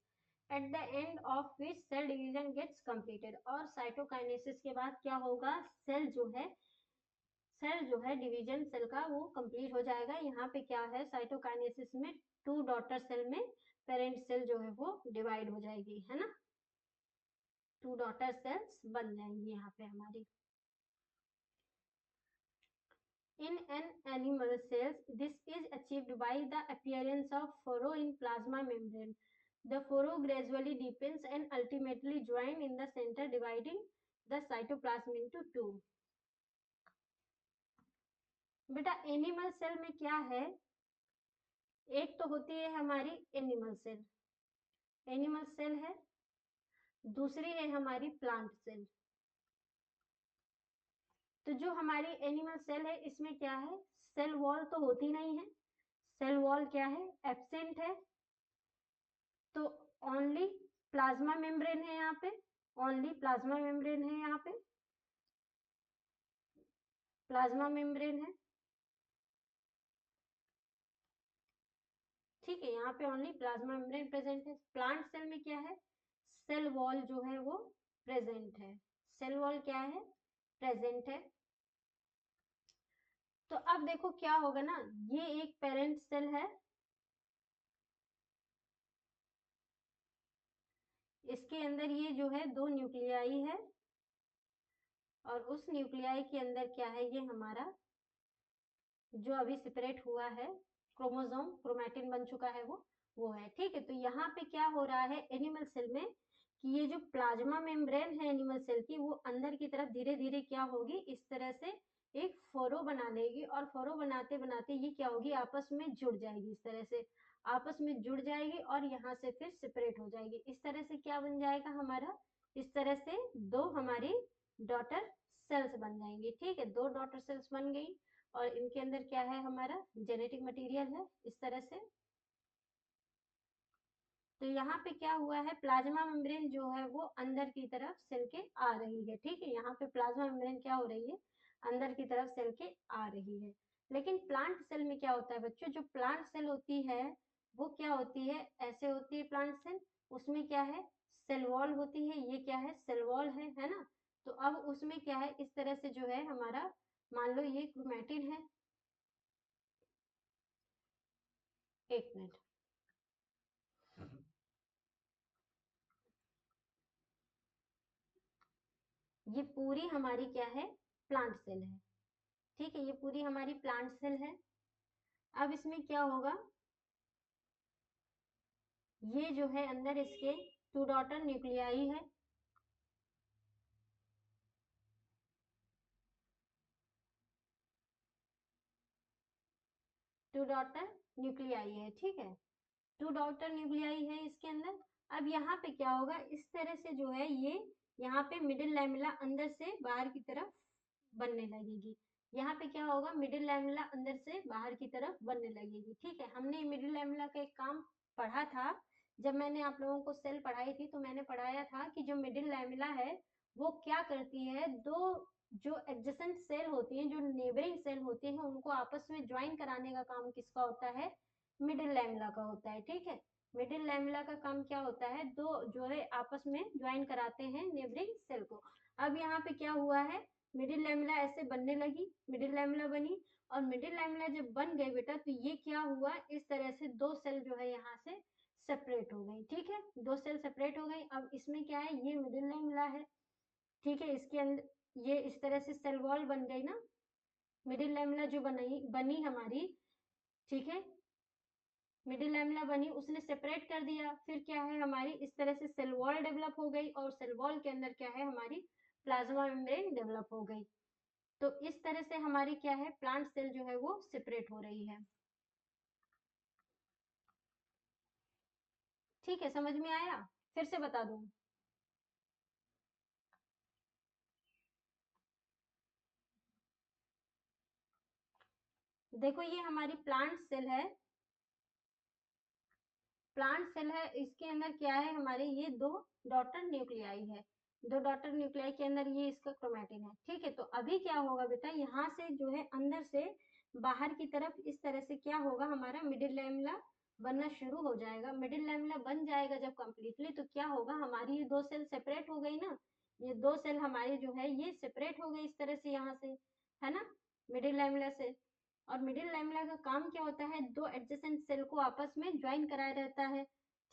at the end of which cell division gets completed। और cytokinesis के बाद क्या होगा, सेल जो है सेल जो है डिवीजन सेल का वो कंप्लीट हो जाएगा। यहाँ पे क्या है, साइटोकाइनेसिस में 2 डॉटर सेल में पेरेंट सेल जो है वो डिवाइड हो जाएगी, है ना, 2 डॉटर सेल्स बन जाएंगी यहाँ पे हमारी। In an animal cells, this is achieved by the appearance of furrow in plasma membrane. The furrow gradually deepens and ultimately join in the center, dividing the cytoplasm into 2. बेटा animal cell में क्या है, एक तो होती है हमारी animal cell, animal cell है, दूसरी है हमारी प्लांट सेल। तो जो हमारी एनिमल सेल है इसमें क्या है, सेल वॉल तो होती नहीं है, सेल वॉल क्या है, एब्सेंट है, तो ओनली प्लाज्मा मेम्ब्रेन है यहाँ पे, ओनली प्लाज्मा मेम्ब्रेन है यहाँ पे, प्लाज्मा मेम्ब्रेन है, ठीक है, यहाँ पे ओनली प्लाज्मा मेम्ब्रेन प्रेजेंट है। प्लांट सेल में क्या है, सेल वॉल जो है वो प्रेजेंट है, सेल वॉल क्या है, प्रेजेंट है। तो अब देखो क्या होगा ना, ये एक पेरेंट सेल है, इसके अंदर ये जो है 2 न्यूक्लियाई है, और उस न्यूक्लियाई के अंदर क्या है, ये हमारा जो अभी सेपरेट हुआ है क्रोमोसोम, क्रोमैटिन बन चुका है वो है, ठीक है। तो यहाँ पे क्या हो रहा है एनिमल सेल में कि ये जो प्लाज्मा मेम्ब्रेन है एनिमल सेल की, वो अंदर की तरफ धीरे धीरे क्या होगी, इस तरह से एक फोरो बना लेगी, और फोरो बनाते बनाते ये क्या होगी, आपस में जुड़ जाएगी, इस तरह से आपस में जुड़ जाएगी और यहाँ से फिर सेपरेट हो जाएगी। इस तरह से क्या बन जाएगा हमारा, इस तरह से 2 हमारी डॉटर सेल्स बन जाएंगी, ठीक है, 2 डॉटर सेल्स बन गई, और इनके अंदर क्या है हमारा जेनेटिक मटेरियल है, इस तरह से। तो यहाँ पे क्या हुआ है, प्लाज्मा मेम्ब्रेन जो है वो अंदर की तरफ सेल के आ रही है, ठीक है, यहाँ पे प्लाज्मा मेम्ब्रेन क्या हो रही है, अंदर की तरफ सेल के आ रही है। लेकिन प्लांट सेल में क्या होता है बच्चों, जो प्लांट सेल होती है वो क्या होती है, ऐसे होती है प्लांट सेल, उसमें क्या है, सेल वॉल होती है, ये क्या है, सेल वॉल है ना। तो अब उसमें क्या है, इस तरह से जो है हमारा, मान लो ये क्रोमैटिन है, एक मिनट, ये पूरी हमारी क्या है, प्लांट सेल है, ठीक है, ये पूरी हमारी प्लांट सेल है। अब इसमें क्या होगा, ये जो है अंदर इसके 2 डॉटर न्यूक्लियाई है, 2 डॉटर न्यूक्लियाई है, ठीक है, 2 डॉटर न्यूक्लियाई है इसके अंदर। अब यहाँ पे क्या होगा, इस तरह से जो है ये यहाँ पे मिडिल लैमेला अंदर से बाहर की तरफ बनने लगेगी, यहाँ पे क्या होगा, मिडिल लैमेला अंदर से बाहर की तरफ बनने लगेगी, ठीक है। हमने मिडिल लैमेला का एक काम पढ़ा था, जब मैंने आप लोगों को सेल पढ़ाई थी तो मैंने पढ़ाया था कि जो मिडिल लैमेला है वो क्या करती है, 2 जो एडजेसेंट सेल होती हैं, जो नेबरिंग सेल होती हैं, उनको आपस में ज्वाइन कराने का काम किसका होता है, मिडिल लैमेला का होता है, ठीक है। मिडिल लैमेला का काम क्या होता है, 2 जो है आपस में ज्वाइन कराते हैं नेबरिंग सेल को। अब यहाँ पे क्या हुआ है, मिडिल लैमेला ऐसे बनने लगी, मिडिल लैमेला बनी, और मिडिल लैमेला जब बन गई बेटा तो ये क्या हुआ, इस तरह से 2 सेल जो है यहाँ से सेपरेट हो गई, ठीक है, 2 सेल सेपरेट हो गई। अब इसमें क्या है, ये मिडिल लैमेला है, ठीक है, इसके अंदर ये इस तरह से सेल वॉल बन गई ना, मिडिल लैमेला जो बनी हमारी, ठीक है, मिडिल लैमेला बनी, उसने सेपरेट कर दिया, फिर क्या है हमारी इस तरह से सेल वॉल डेवलप हो गई, और सेल वॉल के अंदर क्या है हमारी प्लाज्मा मेम्ब्रेन डेवलप हो गई। तो इस तरह से हमारी क्या है, प्लांट सेल जो है वो सेपरेट हो रही है, ठीक है, समझ में आया, फिर से बता दूं, देखो ये हमारी प्लांट सेल है, प्लांट सेल है, इसके अंदर क्या है हमारे, ये 2 डॉटर न्यूक्लियाई है, 2 डॉटर न्यूक्लियाई के अंदर ये इसका क्रोमैटिन है, ठीक है। तो अभी क्या होगा बेटा, यहाँ से जो है अंदर से बाहर की तरफ इस तरह से क्या होगा, हमारा मिडिल लैमेला बनना शुरू हो जाएगा। मिडिल लैमेला बन जाएगा जब कंप्लीटली, तो क्या होगा, हमारी ये 2 सेल सेपरेट हो गई ना, ये 2 सेल हमारी जो है ये सेपरेट हो गई इस तरह से यहाँ से, है ना। मिडिल लैमेला से। और मिडिल लैमेला का काम क्या होता है, दो एडजेसेंट सेल को आपस में ज्वाइन कराया रहता है।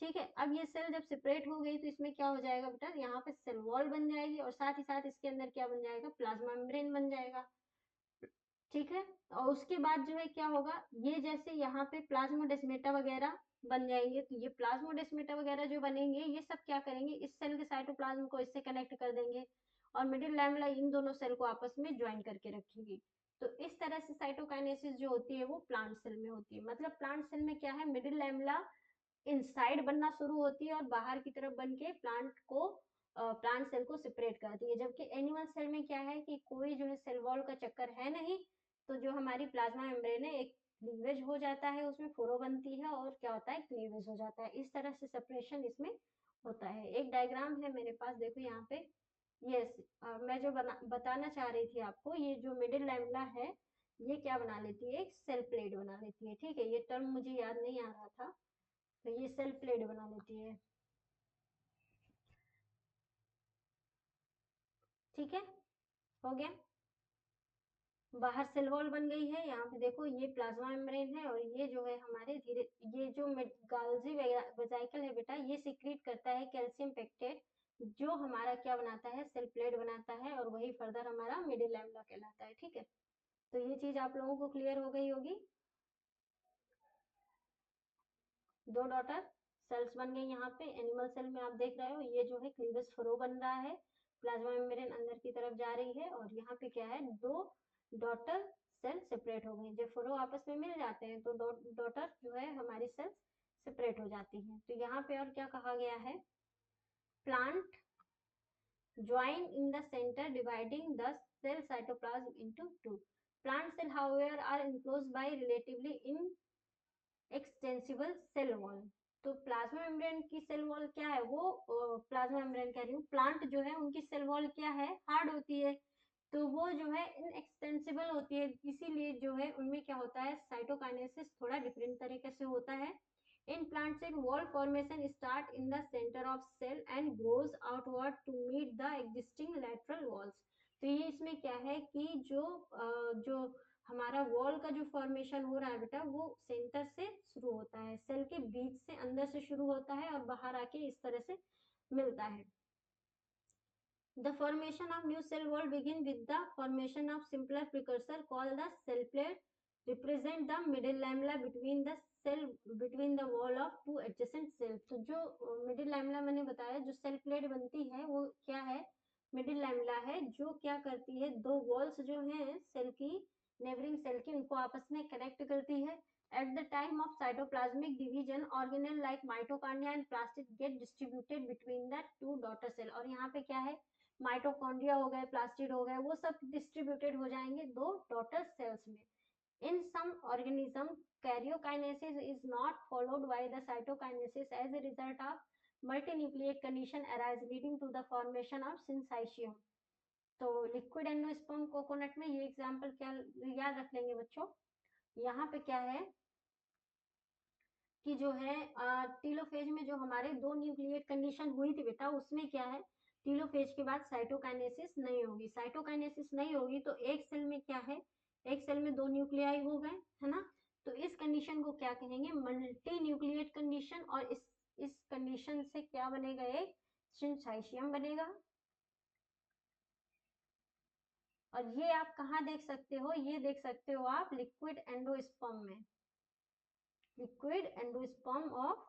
ठीक है, अब ये सेल जब सेपरेट हो गई तो इसमें क्या हो जाएगा बेटा, यहाँ पे सेल वॉल बन जाएगी और साथ ही साथ इसके अंदर क्या बन जाएगा, प्लाज्मा मेम्ब्रेन बन जाएगा। ठीक है, और उसके बाद जो है क्या होगा, ये जैसे यहाँ पे प्लाज्मोडेस्माटा वगैरह बन जाएंगे, तो ये प्लाज्मोडेस्माटा वगैरह जो बनेंगे ये सब क्या करेंगे, इस सेल के साइटोप्लाज्म को इससे कनेक्ट कर देंगे और मिडिल लैमेला इन दोनों सेल को आपस में ज्वाइन करके रखेगी। तो इस तरह से साइटोकाइनेसिस जो होती है वो प्लांट सेल में होती है। मतलब प्लांट सेल में क्या है, मिडिल लैमेला इनसाइड बनना शुरू होती है और बाहर की तरफ बन के प्लांट सेल को सेपरेट करती है। जबकि एनिमल सेल में क्या है कि कोई जो है सेल वॉल का चक्कर है नहीं, तो जो हमारी प्लाज्मा मेम्ब्रेन है एक क्लीवेज हो जाता है, उसमें फुरो बनती है और क्या होता है, क्लीवेज हो जाता है। इस तरह से सेपरेशन इसमें होता है। एक डायग्राम है मेरे पास, देखो यहाँ पे। यस, मैं जो बताना चाह रही थी आपको, ये जो मिडिल लैमेला है ये क्या बना लेती है, एक सेल प्लेट बना लेती है। ठीक है, ये टर्म मुझे याद नहीं आ रहा था, तो ये सेल प्लेट बना लेती है। ठीक है, हो गया। बाहर सेल वॉल बन गई है, यहाँ पे देखो ये प्लाज्मा मेम्ब्रेन है और ये जो है हमारे धीरे, ये जो गाल्जी वेसिकल है बेटा, ये सिक्रीट करता है कैल्शियम पेक्टेट, जो हमारा क्या बनाता है, सेल प्लेट बनाता है और वही फर्दर हमारा मिडिल लैमेला कहलाता है। ठीक है, तो ये चीज आप लोगों को क्लियर हो गई होगी। दो डॉटर सेल्स बन गई यहाँ पे। एनिमल सेल में आप देख रहे हो ये जो है क्लीवेज फरो बन रहा है, प्लाज्मा मेम्ब्रेन अंदर की तरफ जा रही है और यहाँ पे क्या है, दो डॉटर सेल सेपरेट हो गई। जब फरो आपस में मिल जाते हैं तो डॉटर जो है हमारी सेल सेपरेट हो जाती है। तो यहाँ पे और क्या कहा गया है, plant join in the center dividing the cell cytoplasm into two. Plant cell however are enclosed by relatively in extensible cell wall. तो प्लाज्मा मेम्ब्रेन की सेल वॉल क्या है, वो प्लाज्मा मेम्ब्रेन कह रही हूँ, प्लांट जो है उनकी सेल वॉल क्या है, हार्ड होती है, तो वो जो है इनएक्सटेंसिबल होती है, इसीलिए जो है उनमें क्या होता है, साइटोकाइनेसिस थोड़ा डिफरेंट तरीके से होता है। In plant cell wall formation start in the centre of cell and goes outward to meet the existing lateral walls. तो ये इसमें क्या है कि जो हमारा वॉल का जो फॉर्मेशन हो रहा है बेटा, वो सेंटर से शुरू होता है, सेल के बीच से अंदर से शुरू होता है और बाहर आके इस तरह से मिलता है। The formation of new cell wall begin with the formation of simpler precursor called the cell plate, represent the middle lamella between the wall of two adjacent cells। तो जो मिडिल लैमेला मैंने बताया, जो सेल प्लेट बनती है वो क्या है, मिडिल लैमेला है, जो क्या करती है, दो वॉल्स जो हैं सेल की, नेबरिंग सेल की, उनको आपस में कनेक्ट करती है। At the time of cytoplasmic division, organelle like mitochondria and plastid get distributed between the two daughter cell। और यहाँ पे क्या है, माइटोकॉन्ड्रिया हो गए, प्लास्टिड हो गए, वो सब डिस्ट्रीब्यूटेड हो जाएंगे दो डॉटर सेल्स में। In some organism, karyokinesis is not followed by the cytokinesis as a result of multinucleate condition arise leading to the formation of syncytium। तो लिक्विड एंडोस्पर्म कोकोनट में ये एग्जांपल क्या याद रख लेंगे बच्चों, यहाँ पे क्या है कि जो है टीलोफेज में जो हमारे दो न्यूक्लिएट कंडीशन हुई थी बेटा, उसमें क्या है, टीलोफेज के बाद साइटोकाइनेसिस नहीं होगी। साइटोकाइनेसिस नहीं होगी तो एक सेल में क्या है, एक सेल में दो न्यूक्लियाई हो गए, है ना, तो इस कंडीशन को क्या कहेंगे, मल्टी न्यूक्लिएट कंडीशन। और इस कंडीशन से क्या बनेगा, एक सिंथाइशियम बनेगा। और ये आप कहाँ देख सकते हो, ये देख सकते हो आप लिक्विड एंडोस्पर्म में, लिक्विड एंडोस्पर्म ऑफ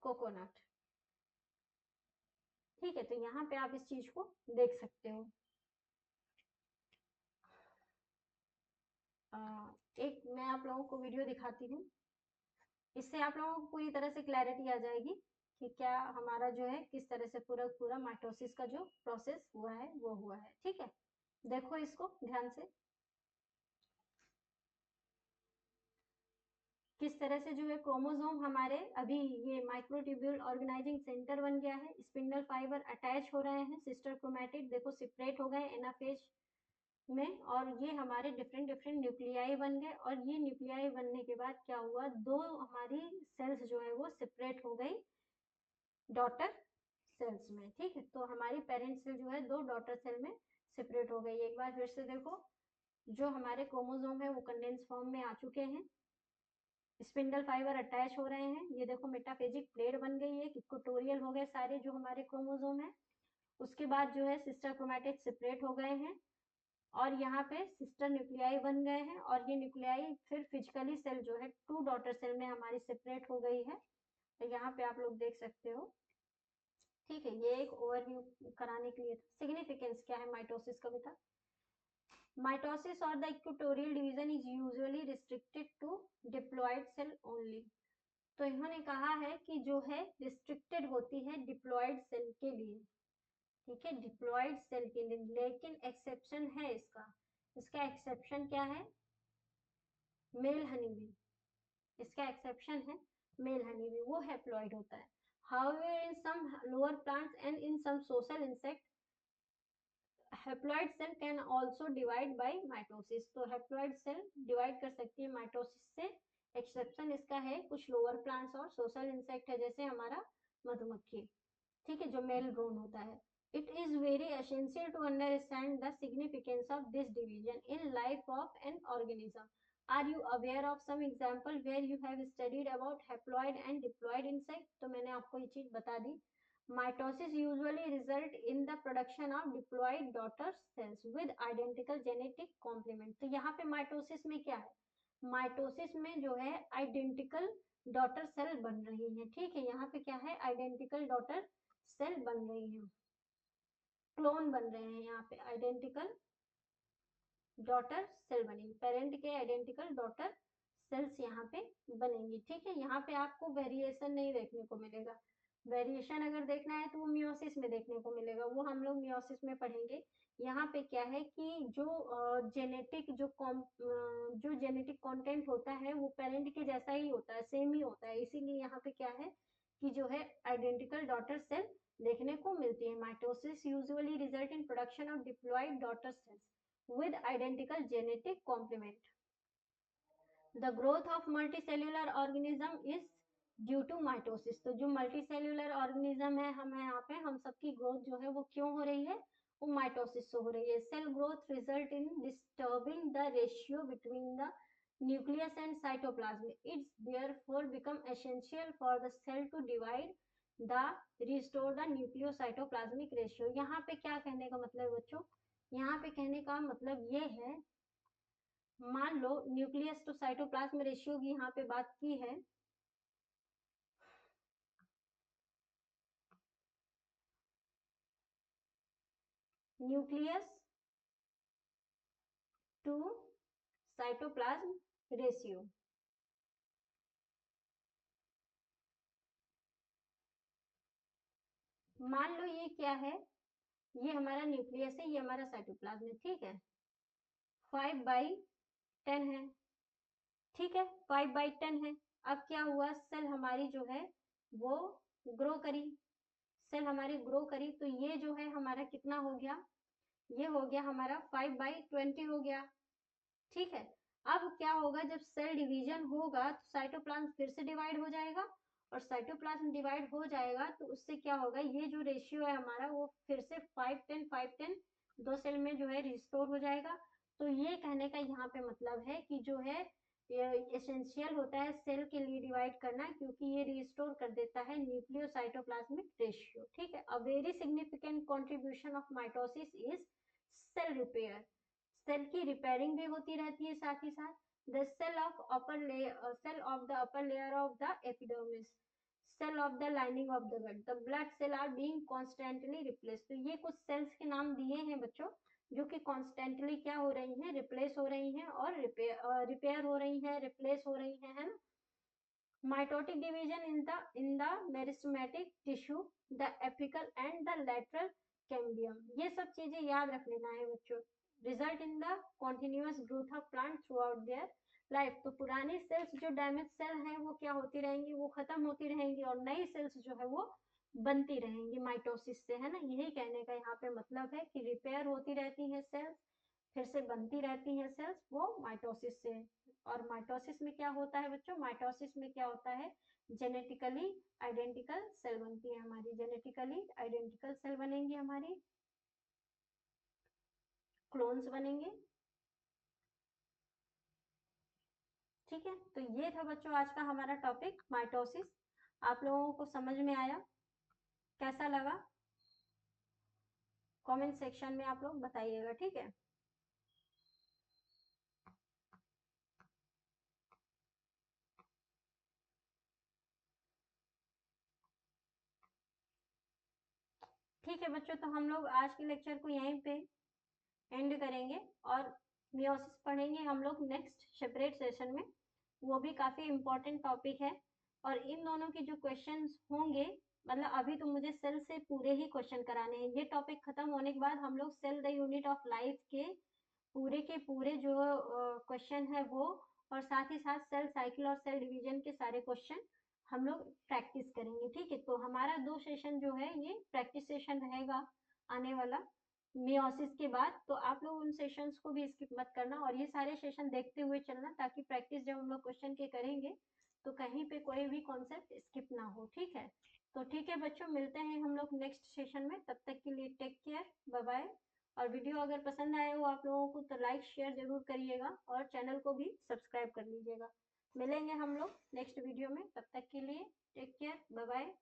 कोकोनट। ठीक है, तो यहाँ पे आप इस चीज को देख सकते हो। एक मैं आप लोगों को वीडियो दिखाती हूँ, इससे आप लोगों को पूरी तरह से क्लैरिटी आ जाएगी कि क्या हमारा जो है किस तरह से पूरा पूरा माइटोसिस का जो प्रोसेस हुआ है वो हुआ है। ठीक है, देखो इसको ध्यान से, किस तरह से जो है क्रोमोसोम हमारे अभी ये माइक्रोट्यूब्यूल ऑर्गेनाइजिंग सेंटर बन गया है, स्पिंडल फाइबर अटैच हो रहे हैं, सिस्टर क्रोमैटिड देखो सेपरेट हो गए एनाफेज में, और ये हमारे डिफरेंट डिफरेंट न्यूक्लियाई बन गए। और ये न्यूक्लियाई बनने के बाद क्या हुआ, दो हमारी सेल्स जो है वो सेपरेट हो गई डॉटर सेल्स में, ठीक है। तो हमारी पेरेंट सेल जो है दो डॉटर सेल में सेपरेट हो गई। एक बार फिर से देखो, जो हमारे क्रोमोसोम है वो कंडेंस फॉर्म में आ चुके हैं, स्पिंडल फाइबर अटैच हो रहे हैं, ये देखो मेटाफेजिक प्लेट बन गई है, इक्वेटोरियल हो गए सारे जो हमारे क्रोमोसोम है। उसके बाद जो है सिस्टर क्रोमैटिड सेपरेट हो गए हैं और यहाँ पे सिस्टर न्यूक्लियाई बन गए हैं, और ये न्यूक्लियाई फिर फिजिकली सेल जो है टू डॉटर सेल में हमारी सेपरेट हो गई है। तो यहाँ पे आप लोग देख सकते हो, ठीक है। ये एक ओवरव्यू कराने के लिए था। सिग्निफिकेंस क्या है माइटोसिस का बेटा? माइटोसिस और the equatorial division is usually restricted to diploid cell only. तो इन्होंने कहा है कि जो है रिस्ट्रिक्टेड होती है डिप्लॉयड सेल के लिए, ठीक है, डिप्लॉयड सेल के लिए। लेकिन एक्सेप्शन है इसका, इसका एक्सेप्शन क्या है? मेल हनी बी, इसका एक्सेप्शन है मेल हनी बी, वो हैप्लॉइड होता है। However, in some lower plants and in some social insect, haploid cell can also divide by mitosis. तो हैप्लॉइड सेल डिवाइड कर सकती है माइटोसिस से। एक्सेप्शन इसका है कुछ लोअर प्लांट्स और सोशल इंसेक्ट है, जैसे हमारा मधुमक्खी, ठीक है, जो मेल ड्रोन होता है। It is very essential to understand the significance of this division in life of an organism. Are you aware of some example where you have studied about haploid and diploid insect? तो मैंने आपको ये चीज बता दी। Mitosis usually result in the production of diploid daughter cells with identical genetic complement। तो यहाँ पे mitosis में क्या है? माइटोसिस में जो है आइडेंटिकल डॉटर सेल बन रही है, ठीक है। यहाँ पे क्या है? आइडेंटिकल डॉटर सेल बन रही है, क्लोन बन रहे हैं। यहाँ पे आइडेंटिकल डॉटर सेल बनेगी, पेरेंट के आइडेंटिकल डॉटर सेल्स यहाँ पे बनेंगी, ठीक है। यहाँ पे आपको वेरिएशन नहीं देखने को मिलेगा। वेरिएशन अगर देखना है तो वो मियोसिस में देखने को मिलेगा, वो हम लोग मियोसिस में पढ़ेंगे। यहाँ पे क्या है कि जो जो जेनेटिक कंटेंट होता है वो पेरेंट के जैसा ही होता है, सेम ही होता है। इसीलिए यहाँ पे क्या है कि जो है आइडेंटिकल डॉटर सेल देखने को मिलती है। Mitosis usually result in production of diploid daughter cells with identical genetic complement. The growth of multicellular organism is due to mitosis। तो जो multicellular organism है हम यहाँ पे, हम सबकी growth जो है वो क्यों हो रही है? वो माइटोसिस से हो रही है। Cell growth result in disturbing the ratio between the nucleus and cytoplasm. It's therefore become essential for the cell to divide the restore the nucleocytoplasmic ratio। यहाँ पे क्या कहने का मतलब है बच्चों? यहाँ पे कहने का मतलब ये है, मान लो न्यूक्लियस तो साइटोप्लाज्म रेशियो की यहाँ पे बात की है, न्यूक्लियस टू साइटोप्लाज्म रेशियो। मान लो ये क्या है? ये हमारा न्यूक्लियस है, ये हमारा साइटोप्लाज्म है, ठीक है। 5/10 है, ठीक है, 5/10 है। अब क्या हुआ? सेल हमारी जो है वो ग्रो करी, सेल हमारी ग्रो करी, तो ये जो है हमारा कितना हो गया? ये हो गया हमारा 5/20 हो गया, ठीक है। अब क्या होगा? जब सेल डिवीजन होगा तो साइटोप्लाज्म फिर से डिवाइड हो जाएगा, और साइटोप्लाज्म डिवाइड हो जाएगा तो उससे क्या होगा? ये जो रेशियो है हमारा वो फिर से 5/10 दो सेल में जो है रिस्टोर हो जाएगा। तो ये कहने का यहाँ पे मतलब है कि जो है एसेंशियल होता है सेल के लिए डिवाइड करना, क्योंकि ये रिस्टोर कर देता है न्यूक्लियोसाइटोप्लाज्मिक रेशियो, ठीक है। A very significant contribution of mitosis is cell repair. Cell की रिपेयरिंग भी होती रहती है साथ ही साथ। The cell of upper layer, cell of the upper layer of the epidermis, cell of the lining of the gut, the blood cell are being constantly replace. तो ये कुछ सेल्स के नाम दिए हैं बच्चों, जो कि कॉन्स्टेंटली क्या हो रही हैं? रिप्लेस हो रही हैं और रिपेयर हो रही हैं, रिप्लेस हो रही हैं, है ना। Mitotic division in the meristematic tissue, the apical and the lateral cambium, ये सब चीजें याद रख लेना है बच्चों। Result in the continuous growth of plant throughout their life. तो पुरानी सेल्स जो डैमेज सेल हैं वो क्या होती रहेंगी? वो खत्म होती रहेंगी, और नई सेल्स जो है वो बनती रहेंगी माइटोसिस से, है ना। यही कहने का यहाँ पे मतलब है कि रिपेयर होती रहती है सेल्स, फिर से बनती रहती है सेल्स, वो माइटोसिस से और माइटोसिस में क्या होता है बच्चों? माइटोसिस में क्या होता है? जेनेटिकली आइडेंटिकल सेल बनती है हमारी, जेनेटिकली आइडेंटिकल सेल बनेंगी हमारी, क्लोन्स बनेंगे। ठीक है, तो ये था बच्चों आज का हमारा टॉपिक माइटोसिस। आप लोगों को समझ में आया? कैसा लगा? कमेंट सेक्शन में आप लोग बताइएगा, ठीक है। ठीक है बच्चों, तो हम लोग आज के लेक्चर को यहीं पे एंड करेंगे और मियोसिस पढ़ेंगे हम लोग नेक्स्ट सेपरेट सेशन में। वो भी काफी इम्पोर्टेंट टॉपिक है। और इन दोनों के जो क्वेश्चंस होंगे, मतलब अभी तो मुझे सेल से पूरे ही क्वेश्चन कराने हैं। ये टॉपिक खत्म होने के बाद हम लोग cell the unit of life के पूरे जो क्वेश्चन है वो, और साथ ही साथ सेल साइकिल और सेल डिवीजन के सारे क्वेश्चन हम लोग प्रैक्टिस करेंगे। ठीक है, तो हमारा 2 सेशन जो है ये प्रैक्टिस सेशन रहेगा आने वाला मियोसिस के बाद। तो आप लोग उन सेशंस को भी स्किप मत करना और ये सारे सेशन देखते हुए चलना, ताकि प्रैक्टिस जब हम लोग क्वेश्चन के करेंगे तो कहीं पे कोई भी कॉन्सेप्ट स्किप ना हो। ठीक है, तो ठीक है बच्चों, मिलते हैं हम लोग नेक्स्ट सेशन में। तब तक के लिए टेक केयर, बाय बाय। और वीडियो अगर पसंद आए हो आप लोगों को तो लाइक शेयर जरूर करिएगा और चैनल को भी सब्सक्राइब कर लीजिएगा। मिलेंगे हम लोग नेक्स्ट वीडियो में, तब तक के लिए टेक केयर, बाय बाय।